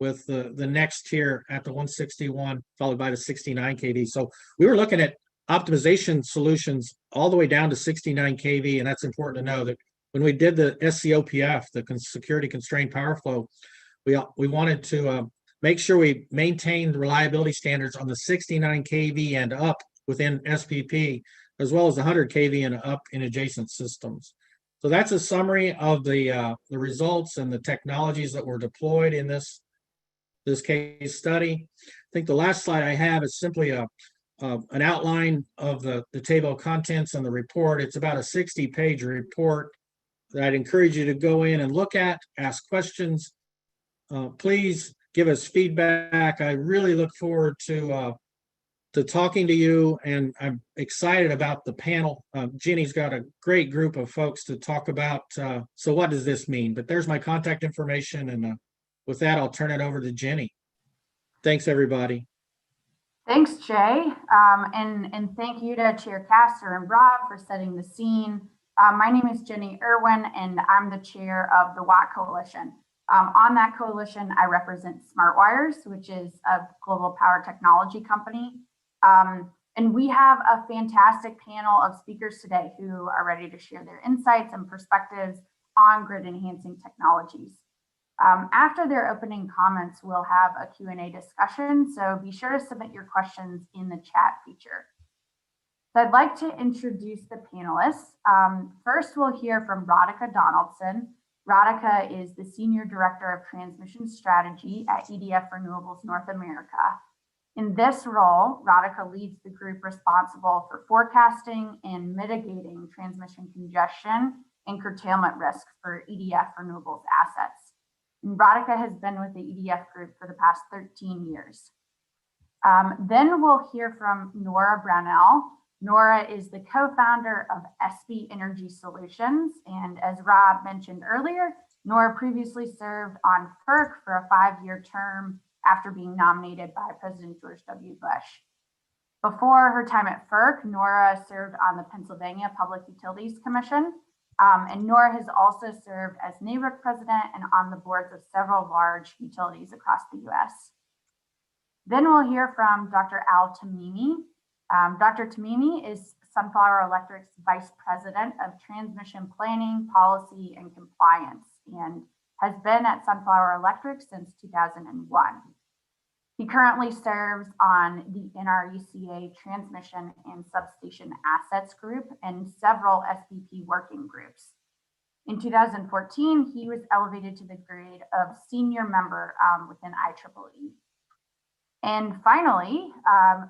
with the next tier at the 161, followed by the 69 kV. So we were looking at optimization solutions all the way down to 69 kV, and that's important to know that when we did the SCOPF, the security constrained power flow, we wanted to make sure we maintained reliability standards on the 69 kV and up within SPP, as well as the 100 kV and up in adjacent systems. So that's a summary of the results and the technologies that were deployed in this case study. I think the last slide I have is simply a an outline of the table of contents and the report. It's about a 60-page report that I'd encourage you to go in and look at, ask questions. Please give us feedback. I really look forward to talking to you, and I'm excited about the panel. Jenny's got a great group of folks to talk about. So what does this mean? But there's my contact information, and with that, I'll turn it over to Jenny. Thanks, everybody. Thanks, Jay. And thank you to Chair Castor and Rob for setting the scene. My name is Jenny Irwin, and I'm the chair of the WATT Coalition. On that coalition, I represent SmartWires, which is a global power technology company. And we have a fantastic panel of speakers today who are ready to share their insights and perspectives on grid enhancing technologies. After their opening comments, we'll have a Q&A discussion, so be sure to submit your questions in the chat feature. So I'd like to introduce the panelists. First, we'll hear from Radhika Donaldson. Radhika is the Senior Director of Transmission Strategy at EDF Renewables North America. In this role, Radhika leads the group responsible for forecasting and mitigating transmission congestion and curtailment risks for EDF Renewables assets. And Radhika has been with the EDF group for the past 13 years. Then we'll hear from Nora Brownell. Nora is the co-founder of SB Energy Solutions. And as Rob mentioned earlier, Nora previously served on FERC for a 5-year term after being nominated by President George W. Bush. Before her time at FERC, Nora served on the Pennsylvania Public Utilities Commission. And Nora has also served as NARUC president and on the boards of several large utilities across the US. Then we'll hear from Dr. Al Tamimi. Dr. Tamimi is Sunflower Electric's Vice President of Transmission Planning, Policy, and Compliance, and has been at Sunflower Electric since 2001. He currently serves on the NRECA Transmission and Substation Assets Group and several SPP working groups. In 2014, he was elevated to the grade of senior member within IEEE. And finally,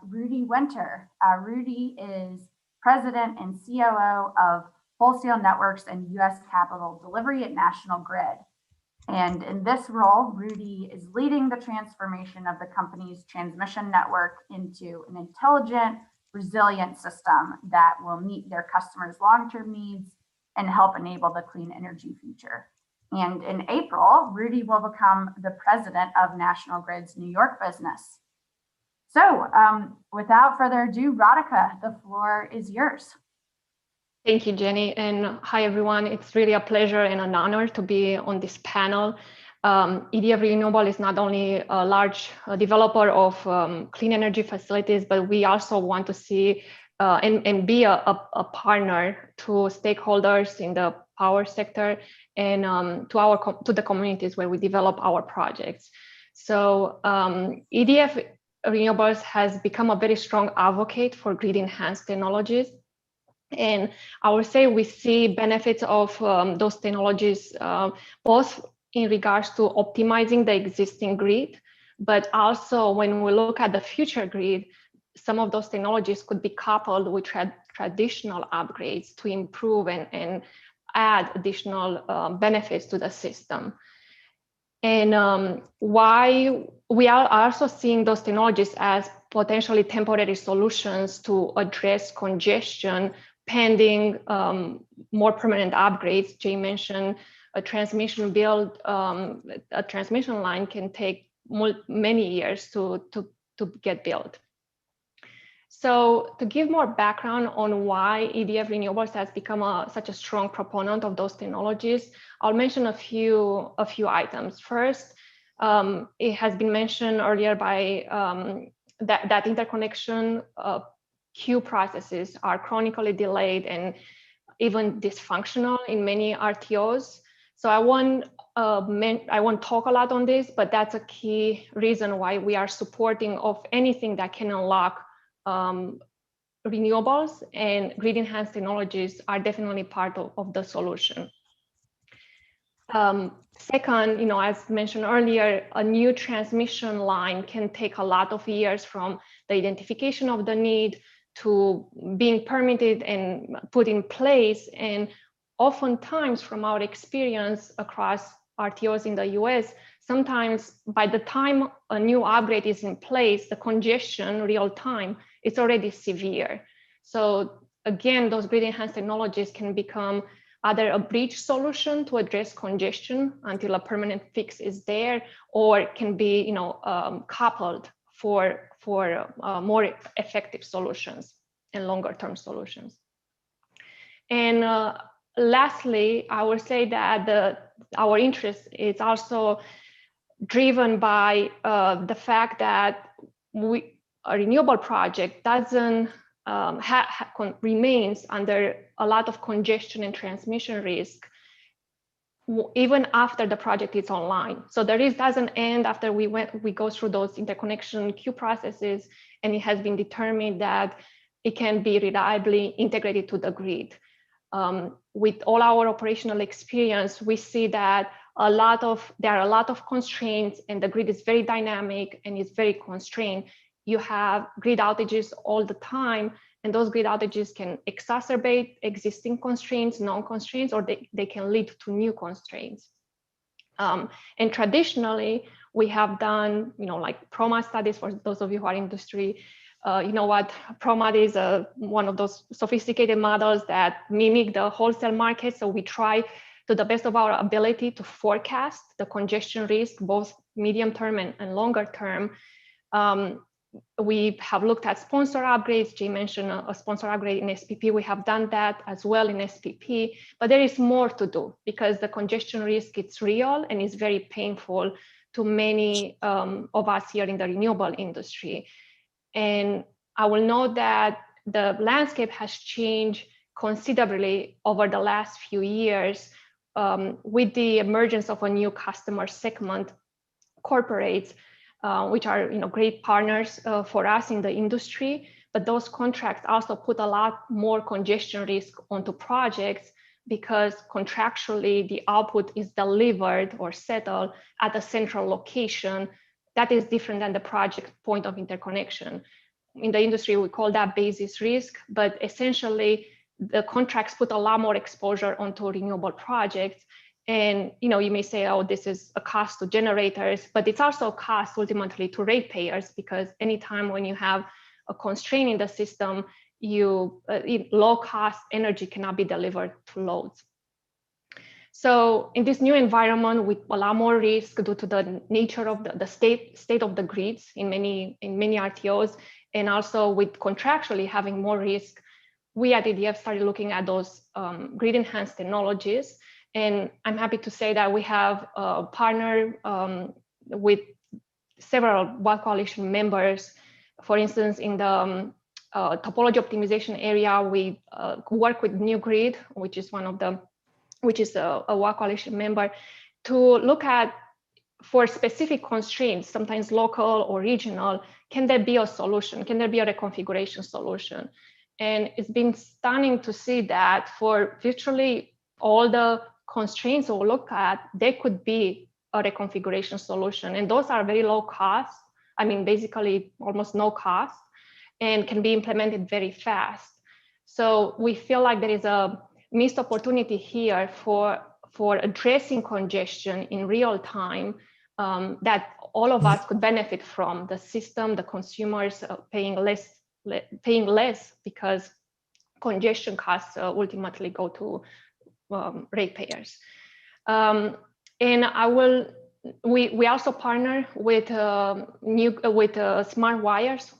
Rudy Winter. Rudy is President and COO of Wholesale Networks and US Capital Delivery at National Grid. And in this role, Rudy is leading the transformation of the company's transmission network into an intelligent, resilient system that will meet their customers' long-term needs and help enable the clean energy future. And in April, Rudy will become the president of National Grid's New York business. So without further ado, Radhika, the floor is yours. Thank you, Jenny, and hi, everyone. It's really a pleasure and an honor to be on this panel. EDF Renewable is not only a large developer of clean energy facilities, but we also want to see and be a partner to stakeholders in the power sector and to the communities where we develop our projects. So EDF Renewables has become a very strong advocate for grid enhanced technologies. And I would say we see benefits of those technologies, both in regards to optimizing the existing grid, but also when we look at the future grid, some of those technologies could be coupled with traditional upgrades to improve and add additional benefits to the system. And why we are also seeing those technologies as potentially temporary solutions to address congestion pending more permanent upgrades. Jay mentioned a transmission build, a transmission line can take many years to get built. So to give more background on why EDF Renewables has become such a strong proponent of those technologies, I'll mention a few items. First, it has been mentioned earlier by that interconnection queue processes are chronically delayed and even dysfunctional in many RTOs. So I won't talk a lot on this, but that's a key reason why we are supporting of anything that can unlock renewables, and grid enhanced technologies are definitely part of the solution. Second, as mentioned earlier, a new transmission line can take a lot of years from the identification of the need to being permitted and put in place. And oftentimes, from our experience across RTOs in the US, sometimes by the time a new upgrade is in place, the congestion real time is already severe. So again, those grid enhanced technologies can become either a bridge solution to address congestion until a permanent fix is there, or can be coupled for more effective solutions and longer term solutions. And lastly, I would say that our interest is also driven by the fact that a renewable project doesn't remains under a lot of congestion and transmission risk even after the project is online. So the risk doesn't end after we go through those interconnection queue processes and it has been determined that it can be reliably integrated to the grid. With all our operational experience, we see that there are a lot of constraints and the grid is very dynamic and it's very constrained. You have grid outages all the time, and those grid outages can exacerbate existing constraints, non-constraints, or they can lead to new constraints. And traditionally, we have done, like PROMA studies. For those of you who are in industry, you know what PROMA is, one of those sophisticated models that mimic the wholesale market. So we try to the best of our ability to forecast the congestion risk, both medium term and longer term. We have looked at sponsor upgrades. Jay mentioned a sponsor upgrade in SPP. We have done that as well in SPP, but there is more to do because the congestion risk, it's real and is very painful to many of us here in the renewable industry. And I will note that the landscape has changed considerably over the last few years with the emergence of a new customer segment, corporates, which are great partners for us in the industry, but those contracts also put a lot more congestion risk onto projects because contractually the output is delivered or settled at a central location that is different than the project point of interconnection. In the industry, we call that basis risk, but essentially the contracts put a lot more exposure onto renewable projects. And you may say, oh, this is a cost to generators, but it's also a cost ultimately to ratepayers because anytime when you have a constraint in the system, low cost energy cannot be delivered to loads. So in this new environment with a lot more risk due to the nature of the state of the grids in many RTOs, and also with contractually having more risk, we at EDF started looking at those grid enhanced technologies. And I'm happy to say that we have partnered with several WAC Coalition members. For instance, in the topology optimization area, we work with New Grid, which is a WAC Coalition member, to look at for specific constraints, sometimes local or regional, can there be a solution? Can there be a reconfiguration solution? And it's been stunning to see that for virtually all the constraints we'll look at, there could be a reconfiguration solution. And those are very low cost. I mean, basically almost no cost and can be implemented very fast. So we feel like there is a missed opportunity here for addressing congestion in real time that all of us could benefit from, the system, the consumers paying less because congestion costs ultimately go to ratepayers. And we also partner with smart wires.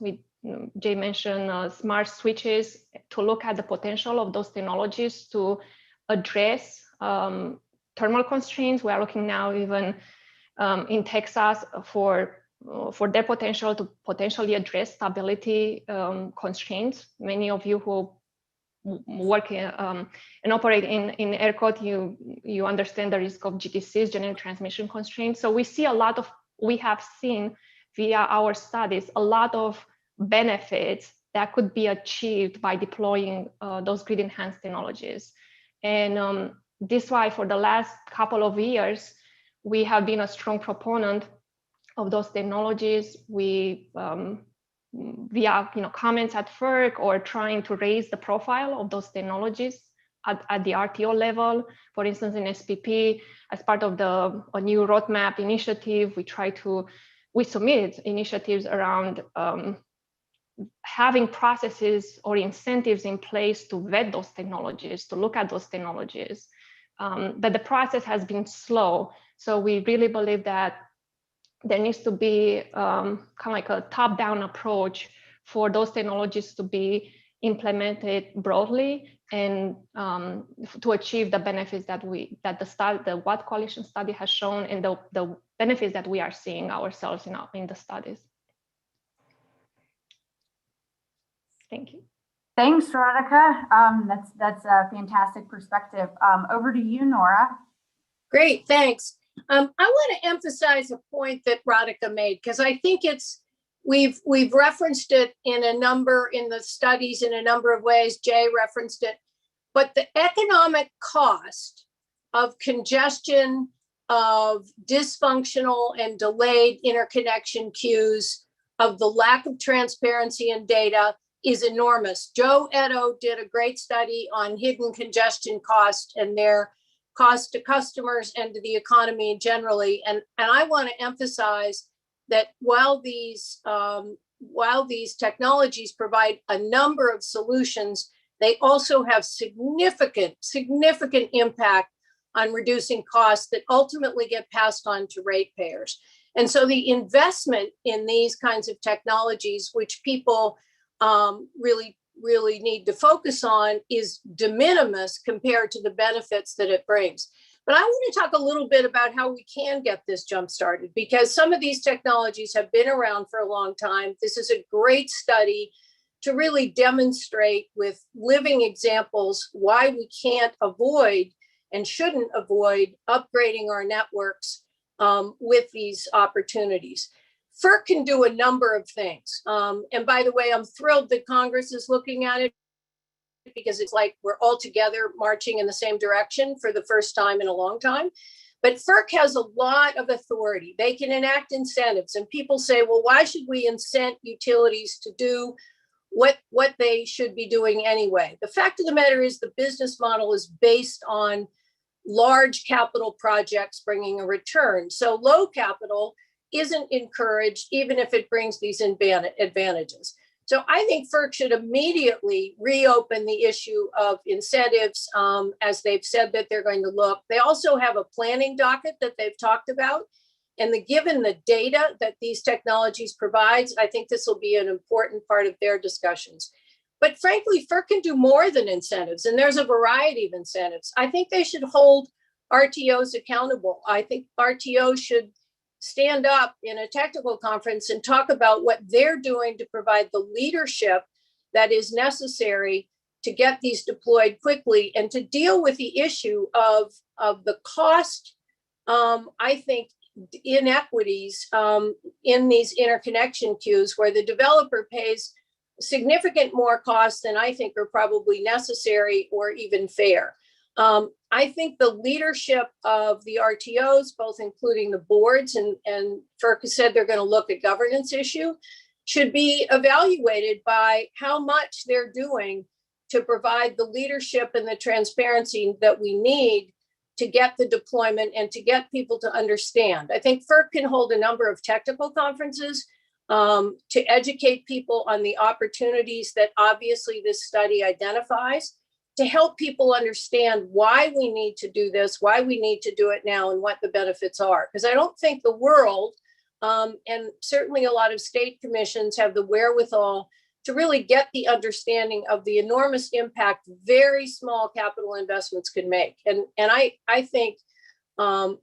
Jay mentioned smart switches to look at the potential of those technologies to address thermal constraints. We are looking now even in Texas for their potential to potentially address stability constraints. Many of you who work and operate in ERCOT, you understand the risk of GTCs, general transmission constraints. So we have seen via our studies a lot of benefits that could be achieved by deploying those grid enhanced technologies. And this is why for the last couple of years, we have been a strong proponent of those technologies. We, via comments at FERC or trying to raise the profile of those technologies at the RTO level. For instance, in SPP, as part of a new roadmap initiative, we submitted initiatives around having processes or incentives in place to vet those technologies, to look at those technologies. But the process has been slow. So we really believe that there needs to be kind of like a top-down approach for those technologies to be implemented broadly and to achieve the benefits that the Watt Coalition study has shown and the benefits that we are seeing ourselves in the studies. Thank you. Thanks, Radhika. That's a fantastic perspective. Over to you, Nora. Great, thanks. I want to emphasize a point that Radhika made, because I think we've referenced it in the studies in a number of ways. Jay referenced it, but the economic cost of congestion, of dysfunctional and delayed interconnection queues, of the lack of transparency in data is enormous. Joe Edo did a great study on hidden congestion cost and their cost to customers and to the economy generally. And I want to emphasize that while these technologies provide a number of solutions, they also have significant impact on reducing costs that ultimately get passed on to ratepayers. And so the investment in these kinds of technologies, which people really need to focus on, is de minimis compared to the benefits that it brings. But I want to talk a little bit about how we can get this jump started, because some of these technologies have been around for a long time. This is a great study to really demonstrate with living examples why we can't avoid and shouldn't avoid upgrading our networks with these opportunities. FERC can do a number of things. And by the way, I'm thrilled that Congress is looking at it, because it's like we're all together marching in the same direction for the first time in a long time. But FERC has a lot of authority. They can enact incentives, and people say, well, why should we incent utilities to do what they should be doing anyway? The fact of the matter is the business model is based on large capital projects bringing a return. So low capital isn't encouraged, even if it brings these advantages. So I think FERC should immediately reopen the issue of incentives, as they've said that they're going to look. They also have a planning docket that they've talked about. And given the data that these technologies provides, I think this will be an important part of their discussions. But frankly, FERC can do more than incentives, and there's a variety of incentives. I think they should hold RTOs accountable. I think RTOs should stand up in a technical conference and talk about what they're doing to provide the leadership that is necessary to get these deployed quickly and to deal with the issue of the cost, I think, inequities in these interconnection queues, where the developer pays significant more costs than I think are probably necessary or even fair. I think the leadership of the RTOs, both including the boards, and FERC has said they're going to look at governance issue, should be evaluated by how much they're doing to provide the leadership and the transparency that we need to get the deployment and to get people to understand. I think FERC can hold a number of technical conferences to educate people on the opportunities that obviously this study identifies, to help people understand why we need to do this, why we need to do it now, and what the benefits are. Because I don't think the world, and certainly a lot of state commissions, have the wherewithal to really get the understanding of the enormous impact very small capital investments can make. And I think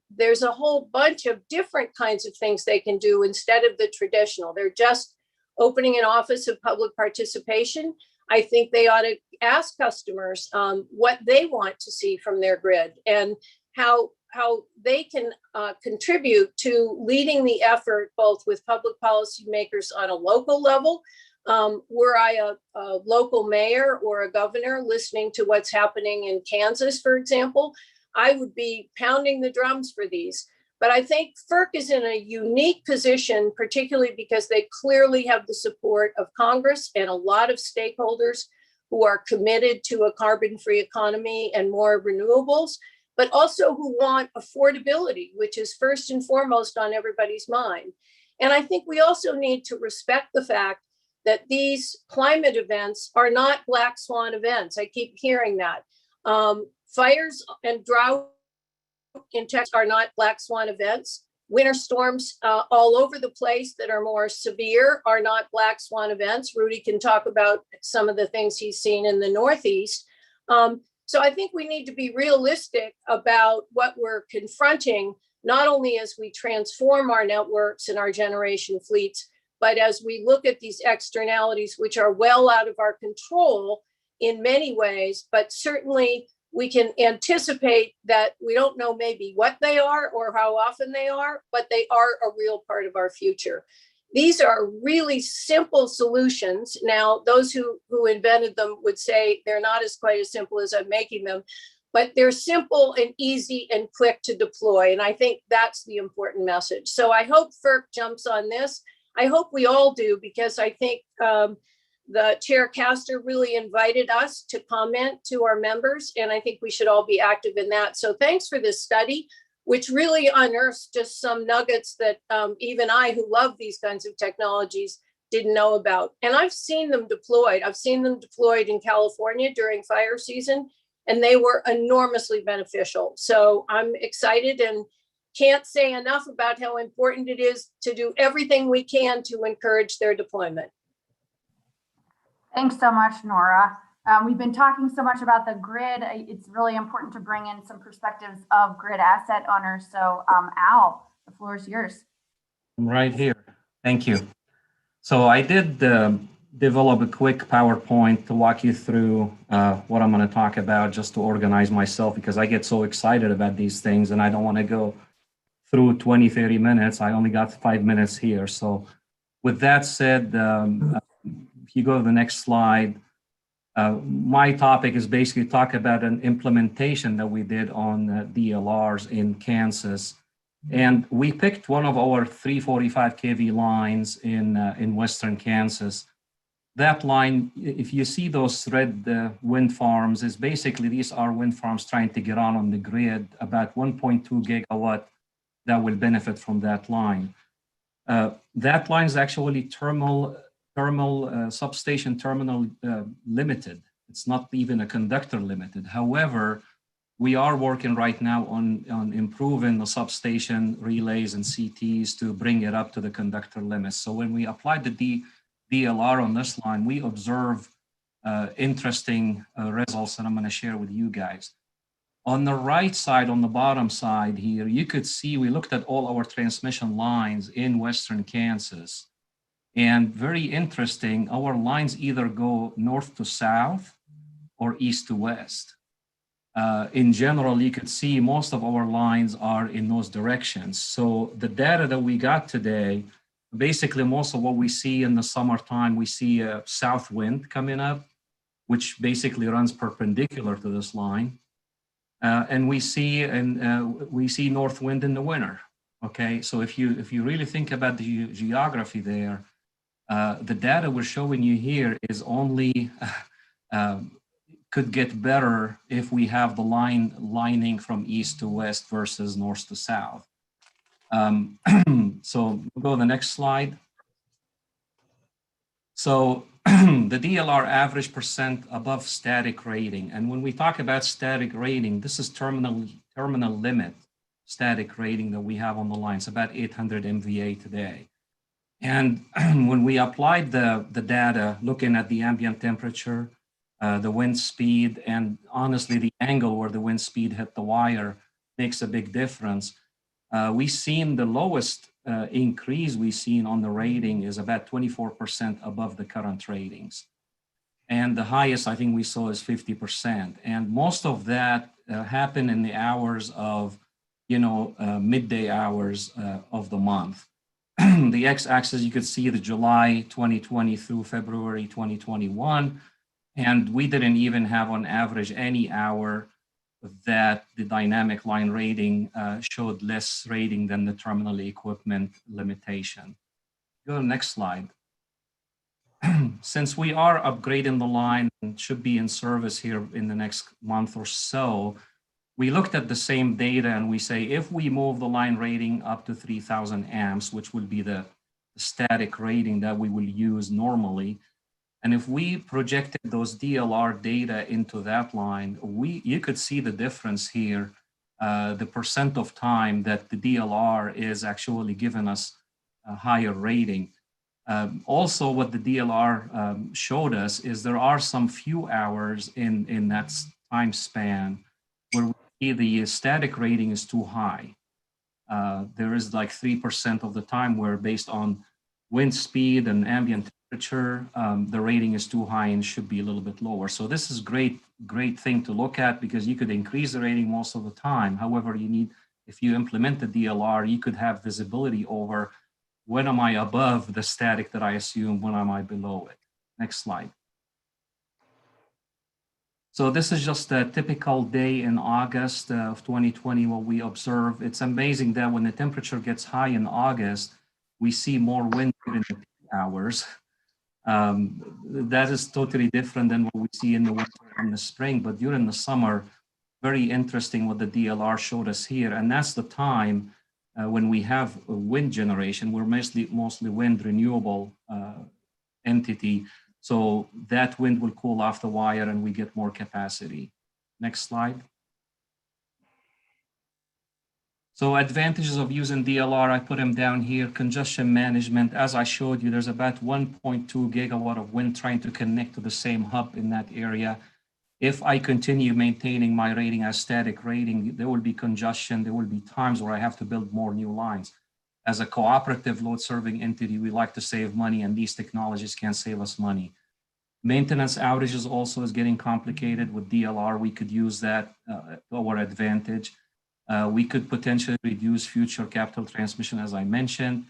there's a whole bunch of different kinds of things they can do instead of the traditional. They're just opening an office of public participation. I think they ought to ask customers what they want to see from their grid and how they can contribute to leading the effort, both with public policymakers on a local level. Were I a local mayor or a governor listening to what's happening in Kansas, for example, I would be pounding the drums for these. But I think FERC is in a unique position, particularly because they clearly have the support of Congress and a lot of stakeholders who are committed to a carbon-free economy and more renewables, but also who want affordability, which is first and foremost on everybody's mind. And I think we also need to respect the fact that these climate events are not black swan events. I keep hearing that. Fires and drought in Texas are not black swan events. Winter storms all over the place that are more severe are not black swan events. Rudy can talk about some of the things he's seen in the Northeast. So I think we need to be realistic about what we're confronting, not only as we transform our networks and our generation fleets, but as we look at these externalities, which are well out of our control in many ways, but certainly we can anticipate that we don't know maybe what they are or how often they are, but they are a real part of our future. These are really simple solutions. Now, those who invented them would say they're not quite as simple as I'm making them, but they're simple and easy and quick to deploy. And I think that's the important message. So I hope FERC jumps on this. I hope we all do, because I think the Chair Castor really invited us to comment to our members, and I think we should all be active in that. So thanks for this study, which really unearths just some nuggets that even I, who love these kinds of technologies, didn't know about. And I've seen them deployed. I've seen them deployed in California during fire season, and they were enormously beneficial. So I'm excited and can't say enough about how important it is to do everything we can to encourage their deployment. Thanks so much, Nora. We've been talking so much about the grid. It's really important to bring in some perspectives of grid asset owners. So Al, the floor is yours. I'm right here. Thank you. So I did develop a quick PowerPoint to walk you through what I'm going to talk about, just to organize myself, because I get so excited about these things and I don't want to go through 20, 30 minutes. I only got 5 minutes here. So with that said, if you go to the next slide, my topic is basically talk about an implementation that we did on DLRs in Kansas. And we picked one of our 345 kV lines in Western Kansas. That line, if you see those red wind farms, is basically, these are wind farms trying to get on the grid, about 1.2 gigawatt that will benefit from that line. That line is actually substation terminal limited. It's not even a conductor limited. However, we are working right now on improving the substation relays and CTs to bring it up to the conductor limits. So when we applied the DLR on this line, we observe interesting results that I'm going to share with you guys. On the right side, on the bottom side here, you could see we looked at all our transmission lines in Western Kansas. And very interesting, our lines either go north to south or east to west. In general, you could see most of our lines are in those directions. So the data that we got today, basically most of what we see in the summertime, we see a south wind coming up, which basically runs perpendicular to this line. And we see north wind in the winter. Okay, so if you really think about the geography there, the data we're showing you here is only could get better if we have the lining from east to west versus north to south. So we'll go to the next slide. So the DLR average percent above static rating. And when we talk about static rating, this is terminal limit static rating that we have on the line. It's about 800 MVA today. And when we applied the data, looking at the ambient temperature, the wind speed, and honestly, the angle where the wind speed hit the wire makes a big difference. We've seen the lowest increase we've seen on the rating is about 24% above the current ratings. And the highest I think we saw is 50%. And most of that happened in the hours of, midday hours of the month. The x-axis, you could see the July 2020 through February 2021. And we didn't even have on average any hour that the dynamic line rating showed less rating than the terminal equipment limitation. Go to the next slide. Since we are upgrading the line and should be in service here in the next month or so, we looked at the same data and we say, if we move the line rating up to 3000 amps, which will be the static rating that we will use normally, and if we projected those DLR data into that line, you could see the difference here, the percent of time that the DLR is actually giving us a higher rating. Also, what the DLR showed us is there are some few hours in that time span where we see the static rating is too high. There is like 3% of the time where, based on wind speed and ambient temperature, the rating is too high and should be a little bit lower. So this is great thing to look at, because you could increase the rating most of the time. However, if you implement the DLR, you could have visibility over when am I above the static that I assume, when am I below it. Next slide. So this is just a typical day in August of 2020, what we observe. It's amazing that when the temperature gets high in August, we see more wind during the peak hours. That is totally different than what we see in the winter and the spring, but during the summer, very interesting what the DLR showed us here. And that's the time when we have a wind generation. We're mostly wind renewable entity. So that wind will cool off the wire and we get more capacity. Next slide. So advantages of using DLR, I put them down here. Congestion management, as I showed you, there's about 1.2 gigawatt of wind trying to connect to the same hub in that area. If I continue maintaining my rating as static rating, there will be congestion. There will be times where I have to build more new lines. As a cooperative load serving entity, we like to save money, and these technologies can save us money. Maintenance outages also is getting complicated. With DLR, we could use that to our advantage. We could potentially reduce future capital transmission, as I mentioned.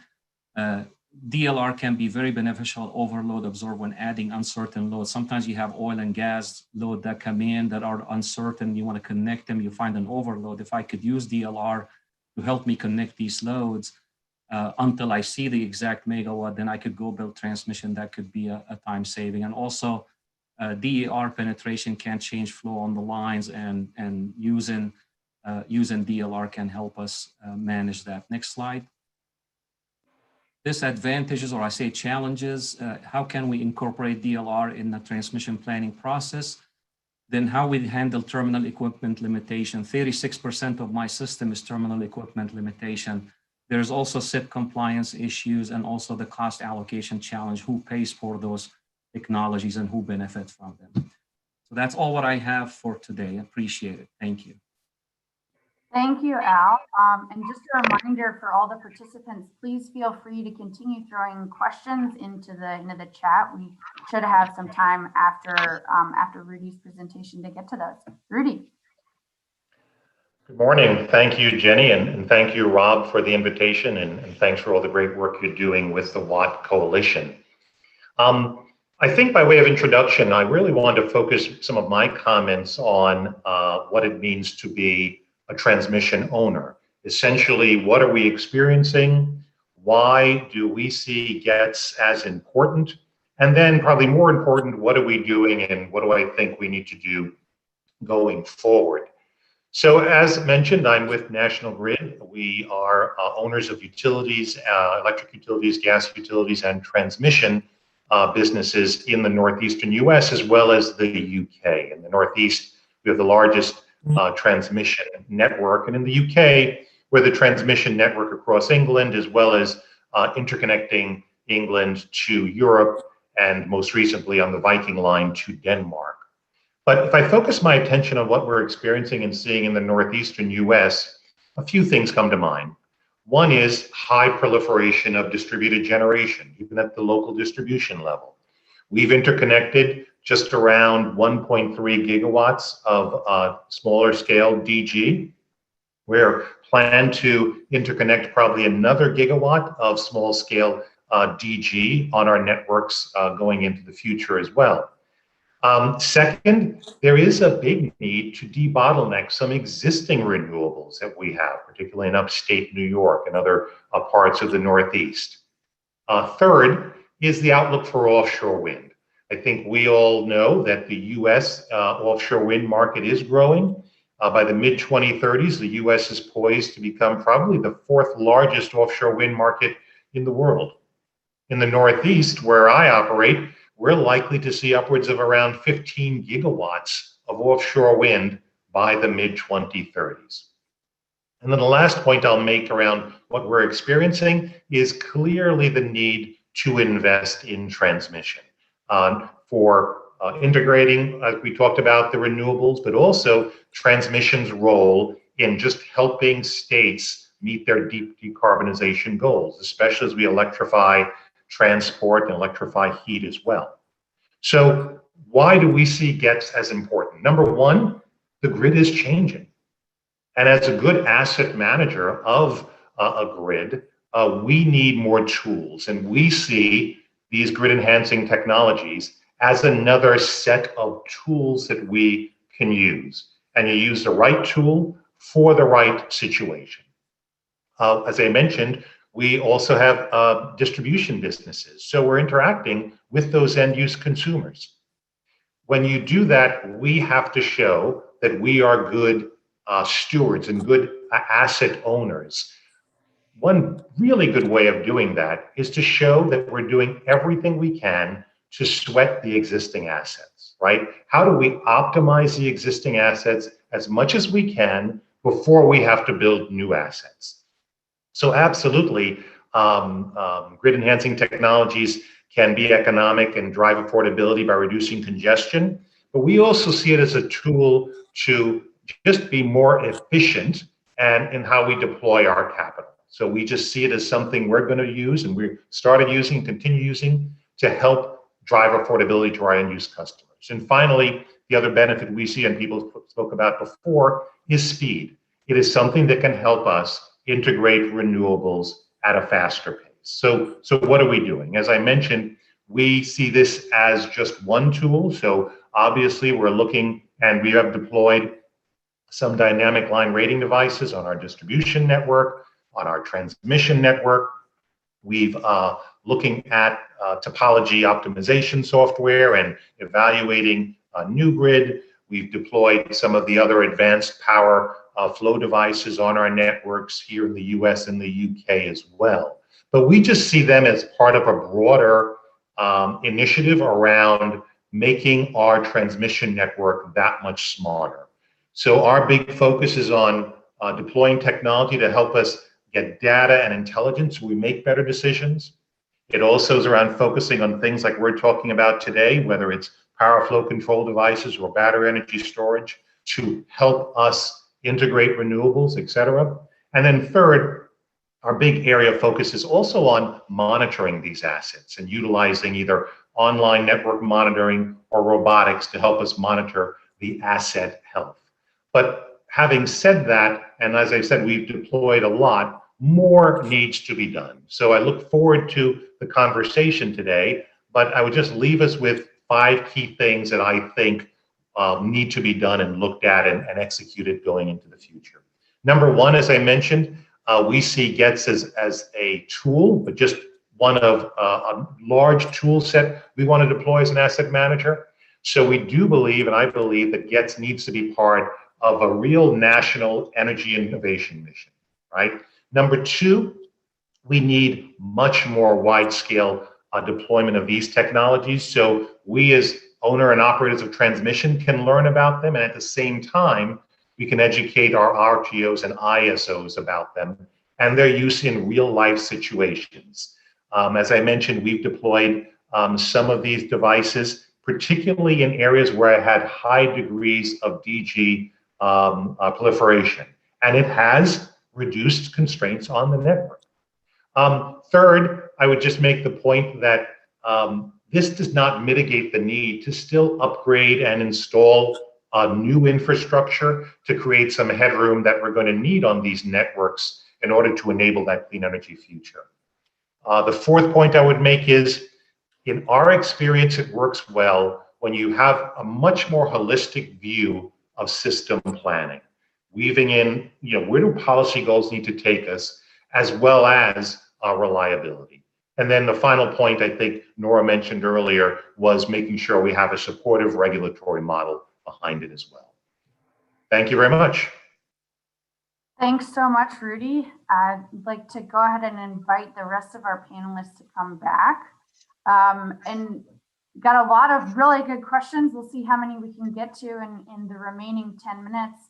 DLR can be very beneficial overload absorb when adding uncertain loads. Sometimes you have oil and gas load that come in that are uncertain. You want to connect them, you find an overload. If I could use DLR to help me connect these loads until I see the exact megawatt, then I could go build transmission. That could be a time saving. And also DER penetration can change flow on the lines, and using DLR can help us manage that. Next slide. Disadvantages, or I say challenges, how can we incorporate DLR in the transmission planning process? Then how we handle terminal equipment limitation. 36% of my system is terminal equipment limitation. There's also SIP compliance issues, and also the cost allocation challenge. Who pays for those technologies and who benefits from them? So that's all what I have for today. Appreciate it. Thank you. Thank you, Al. And just a reminder for all the participants, please feel free to continue throwing questions into the chat. We should have some time after Rudy's presentation to get to those. Rudy. Good morning. Thank you, Jenny, and thank you, Rob, for the invitation, and thanks for all the great work you're doing with the Watt Coalition. I think by way of introduction, I really wanted to focus some of my comments on what it means to be a transmission owner. Essentially, what are we experiencing? Why do we see GETS as important? And then probably more important, what are we doing and what do I think we need to do going forward? So as mentioned, I'm with National Grid. We are owners of utilities, electric utilities, gas utilities, and transmission businesses in the northeastern US as well as the UK. In the Northeast, we have the largest transmission network, and in the UK, we're the transmission network across England, as well as interconnecting England to Europe, and most recently on the Viking Line to Denmark. But if I focus my attention on what we're experiencing and seeing in the northeastern US, a few things come to mind. One is high proliferation of distributed generation, even at the local distribution level. We've interconnected just around 1.3 gigawatts of smaller scale DG. We're planned to interconnect probably another gigawatt of small scale DG on our networks going into the future as well. Second, there is a big need to debottleneck some existing renewables that we have, particularly in upstate New York and other parts of the Northeast. Third is the outlook for offshore wind. I think we all know that the U.S. Offshore wind market is growing. By the mid-2030s, the U.S. is poised to become probably the fourth largest offshore wind market in the world. In the Northeast, where I operate, we're likely to see upwards of around 15 gigawatts of offshore wind by the mid-2030s. And then the last point I'll make around what we're experiencing is clearly the need to invest in transmission for integrating, as we talked about, the renewables, but also transmission's role in just helping states meet their decarbonization goals, especially as we electrify transport and electrify heat as well. So why do we see GETS as important? Number one, the grid is changing. And as a good asset manager of a grid, we need more tools. And we see these grid enhancing technologies as another set of tools that we can use. And you use the right tool for the right situation. As I mentioned, we also have distribution businesses. So we're interacting with those end use consumers. When you do that, we have to show that we are good stewards and good asset owners. One really good way of doing that is to show that we're doing everything we can to sweat the existing assets, right? How do we optimize the existing assets as much as we can before we have to build new assets? So absolutely, grid enhancing technologies can be economic and drive affordability by reducing congestion, but we also see it as a tool to just be more efficient and in how we deploy our capital. So we just see it as something we're going to use, and we started using, continue using, to help drive affordability to our end use customers. And finally, the other benefit we see, and people spoke about before, is speed. It is something that can help us integrate renewables at a faster pace. So what are we doing? As I mentioned, we see this as just one tool. So obviously we're looking, and we have deployed some dynamic line rating devices on our distribution network, on our transmission network. We've looking at topology optimization software and evaluating a new grid. We've deployed some of the other advanced power flow devices on our networks here in the US and the UK as well. But we just see them as part of a broader initiative around making our transmission network that much smarter. So our big focus is on deploying technology to help us get data and intelligence so we make better decisions. It also is around focusing on things like we're talking about today, whether it's power flow control devices or battery energy storage, to help us integrate renewables, et cetera. And then third, our big area of focus is also on monitoring these assets and utilizing either online network monitoring or robotics to help us monitor the asset health. But having said that, and as I said, we've deployed a lot, more needs to be done. So I look forward to the conversation today, but I would just leave us with 5 key things that I think need to be done and looked at and executed going into the future. Number one, as I mentioned, we see GETS as a tool, but just one of a large tool set we want to deploy as an asset manager. So we do believe, and I believe, that GETS needs to be part of a real national energy innovation mission, right? Number two, we need much more wide-scale deployment of these technologies. So we as owner and operators of transmission can learn about them, and at the same time, we can educate our RTOs and ISOs about them and their use in real-life situations. As I mentioned, we've deployed some of these devices, particularly in areas where I had high degrees of DG proliferation, and it has reduced constraints on the network. Third, I would just make the point that this does not mitigate the need to still upgrade and install new infrastructure to create some headroom that we're going to need on these networks in order to enable that clean energy future. The fourth point I would make is, in our experience, it works well when you have a much more holistic view of system planning, weaving in, where do policy goals need to take us, as well as reliability. And then the final point I think Nora mentioned earlier was making sure we have a supportive regulatory model behind it as well. Thank you very much. Thanks so much, Rudy. I'd like to go ahead and invite the rest of our panelists to come back. And got a lot of really good questions. We'll see how many we can get to in the remaining 10 minutes.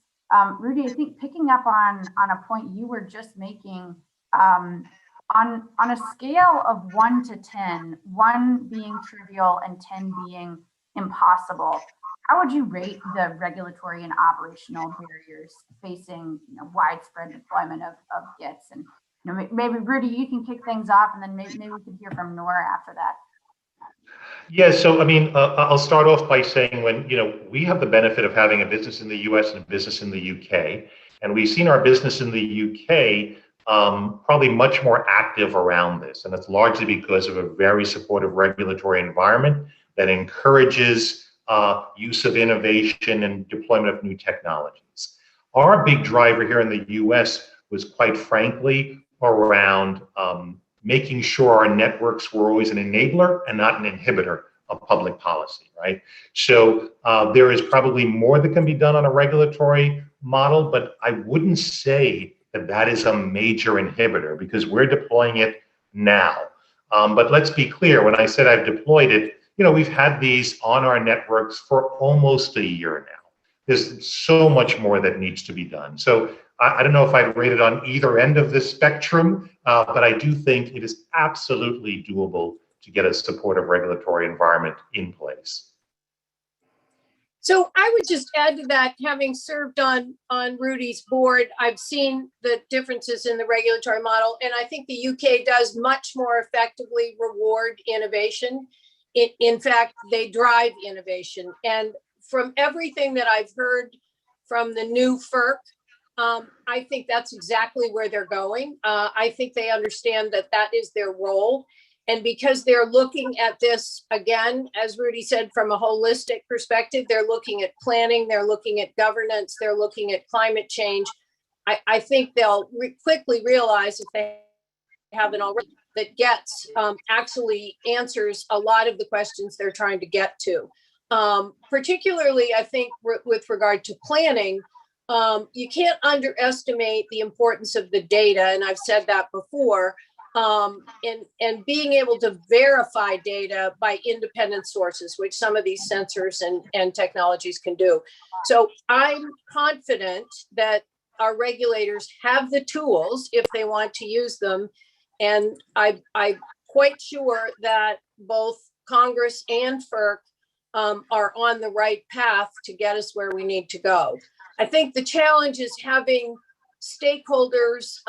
Rudy, I think picking up on a point you were just making, on a scale of 1 to 10, 1 being trivial and 10 being impossible, how would you rate the regulatory and operational barriers facing widespread deployment of GITS? And maybe Rudy, you can kick things off, and then maybe we can hear from Nora after that. Yeah, so I mean, I'll start off by saying when, we have the benefit of having a business in the US and a business in the UK, and we've seen our business in the UK probably much more active around this. And it's largely because of a very supportive regulatory environment that encourages use of innovation and deployment of new technologies. Our big driver here in the US was, quite frankly, around making sure our networks were always an enabler and not an inhibitor of public policy, right? So there is probably more that can be done on a regulatory model, but I wouldn't say that that is a major inhibitor because we're deploying it now. But let's be clear, when I said I've deployed it, we've had these on our networks for almost a year now. There's so much more that needs to be done. So I don't know if I'd rate it on either end of the spectrum, but I do think it is absolutely doable to get a supportive regulatory environment in place. So I would just add to that, having served on Rudy's board, I've seen the differences in the regulatory model, and I think the UK does much more effectively reward innovation. In fact, they drive innovation. And from everything that I've heard from the new FERC, I think that's exactly where they're going. I think they understand that that is their role. And because they're looking at this, again, as Rudy said, from a holistic perspective, they're looking at planning, they're looking at governance, they're looking at climate change. I think they'll quickly realize, if they haven't already, that GETS actually answers a lot of the questions they're trying to get to. Particularly, I think, with regard to planning, you can't underestimate the importance of the data, and I've said that before. And being able to verify data by independent sources, which some of these sensors and technologies can do. So I'm confident that our regulators have the tools if they want to use them. And I'm quite sure that both Congress and FERC are on the right path to get us where we need to go. I think the challenge is having stakeholders,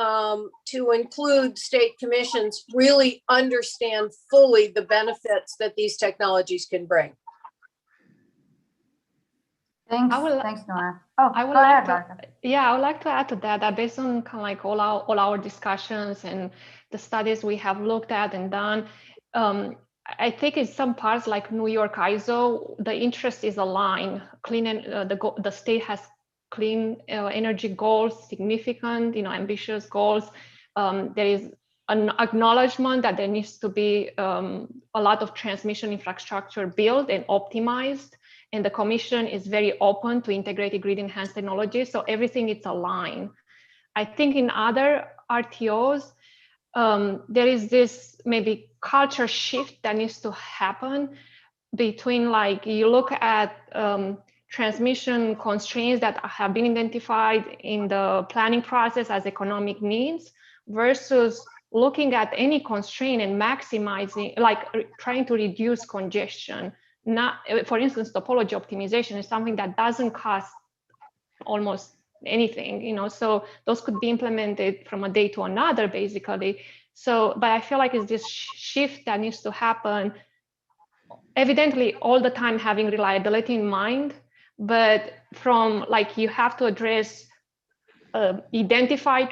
to include state commissions, really understand fully the benefits that these technologies can bring. Thanks, thanks, Nora. Oh, I would go like ahead, I would like to add to that based on kind of like all our discussions and the studies we have looked at and done, I think in some parts like New York ISO, the interest is aligned. The state has clean energy goals, significant, ambitious goals. There is an acknowledgement that there needs to be a lot of transmission infrastructure built and optimized. And the Commission is very open to integrated grid enhanced technologies. So everything is aligned. I think in other RTOs, there is this maybe culture shift that needs to happen between, like, you look at transmission constraints that have been identified in the planning process as economic needs versus looking at any constraint and maximizing, like trying to reduce congestion. Not, for instance, topology optimization is something that doesn't cost almost anything, so those could be implemented from a day to another, basically. So, but I feel like it's this shift that needs to happen, evidently all the time having reliability in mind, but from, like, you have to address identify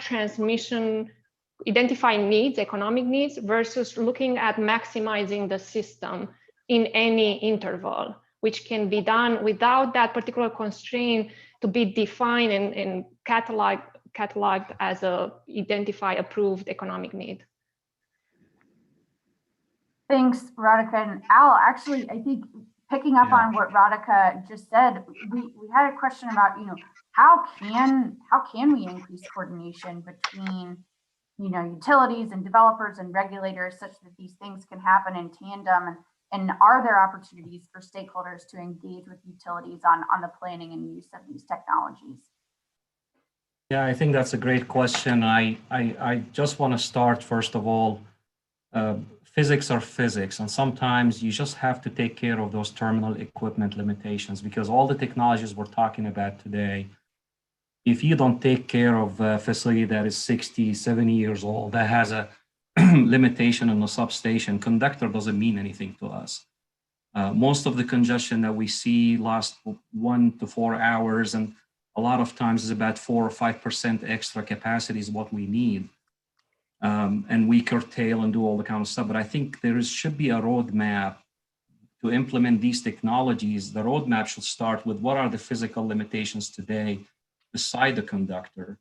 needs, economic needs, versus looking at maximizing the system in any interval. which can be done without that particular constraint to be defined and cataloged as a identify approved economic need. Thanks, Radhika. And Al, actually, I think picking up on what Radhika just said, we had a question about, how can we increase coordination between, utilities and developers and regulators such that these things can happen in tandem? And are there opportunities for stakeholders to engage with utilities on the planning and use of these technologies? Yeah, I think that's a great question. I just want to start, first of all, physics are physics, and sometimes you just have to take care of those terminal equipment limitations, because all the technologies we're talking about today, if you don't take care of a facility that is 60, 70 years old, that has a limitation on the substation, conductor doesn't mean anything to us. Most of the congestion that we see lasts 1 to 4 hours, and a lot of times is about 4 or 5% extra capacity is what we need. And we curtail and do all the kind of stuff. But I think there should be a roadmap to implement these technologies. The roadmap should start with what are the physical limitations today beside the conductor,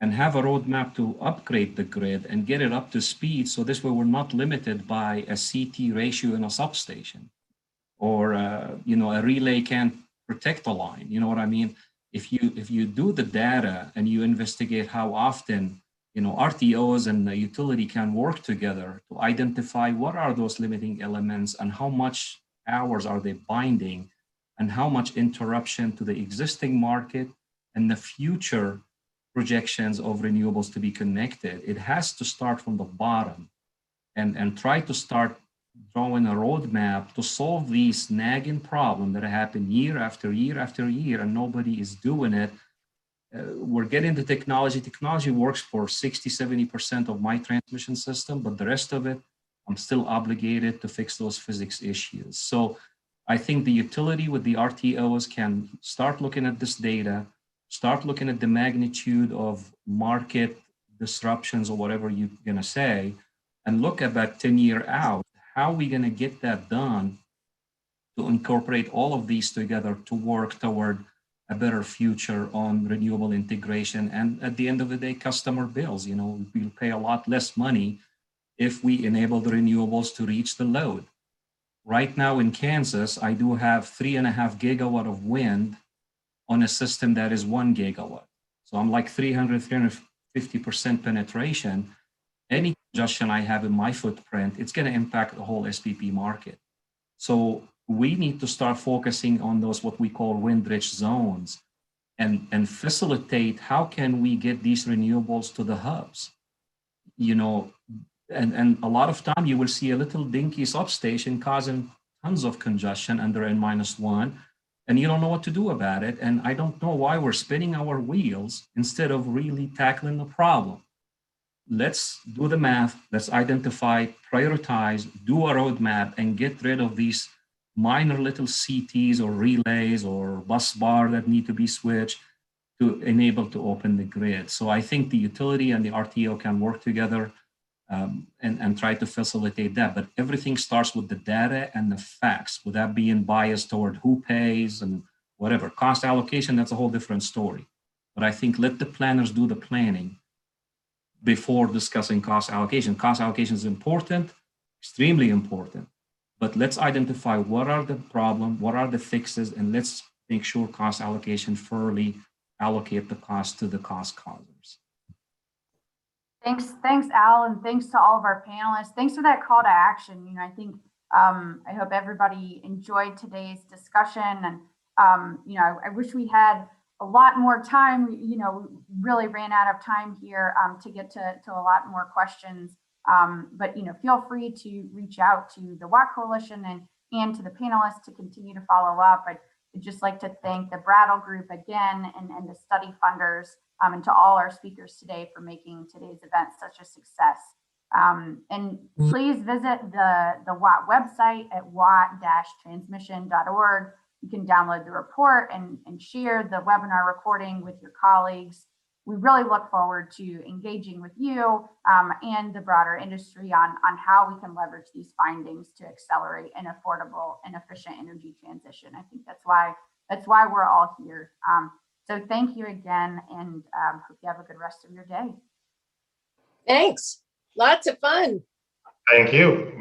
and have a roadmap to upgrade the grid and get it up to speed. So this way we're not limited by a CT ratio in a substation, or a relay can't protect a line. You know what I mean? If you do the data and you investigate how often RTOs and the utility can work together to identify what are those limiting elements and how much hours are they binding and how much interruption to the existing market and the future projections of renewables to be connected. It has to start from the bottom and try to start drawing a roadmap to solve these nagging problems that happen year after year after year, and nobody is doing it. We're getting the technology. Technology works for 60, 70% of my transmission system, but the rest of it, I'm still obligated to fix those physics issues. So I think the utility with the RTOs can start looking at this data, start looking at the magnitude of market disruptions or whatever you're going to say, and look about 10 years out. How are we going to get that done to incorporate all of these together to work toward a better future on renewable integration? And at the end of the day, customer bills, we'll pay a lot less money if we enable the renewables to reach the load. Right now in Kansas, I do have 3.5 gigawatt of wind on a system that is 1 gigawatt. So I'm like 350% penetration. Any congestion I have in my footprint, it's going to impact the whole SPP market. So we need to start focusing on those what we call wind-rich zones and facilitate how can we get these renewables to the hubs. And a lot of time you will see a little dinky substation causing tons of congestion under N-1, and you don't know what to do about it. And I don't know why we're spinning our wheels instead of really tackling the problem. Let's do the math, let's identify, prioritize, do a roadmap, and get rid of these minor little CTs or relays or bus bar that need to be switched to enable to open the grid. So I think the utility and the RTO can work together and try to facilitate that. But everything starts with the data and the facts without being biased toward who pays and whatever. Cost allocation, that's a whole different story. But I think let the planners do the planning before discussing cost allocation. Cost allocation is important, extremely important. But let's identify what are the problems, what are the fixes, and let's make sure cost allocation fairly allocate the cost to the cost causers. Thanks, Al, and thanks to all of our panelists. Thanks for that call to action. I think I hope everybody enjoyed today's discussion, and I wish we had a lot more time. We really ran out of time here to get to a lot more questions. But feel free to reach out to the Watt Coalition and to the panelists to continue to follow up. I'd just like to thank the Brattle Group again and the study funders and to all our speakers today for making today's event such a success. And please visit the Watt website at watt-transmission.org. You can download the report and share the webinar recording with your colleagues. we really look forward to engaging with you and the broader industry on how we can leverage these findings to accelerate an affordable and efficient energy transition. I think that's why we're all here. So thank you again, and hope you have a good rest of your day. Thanks. Lots of fun. Thank you.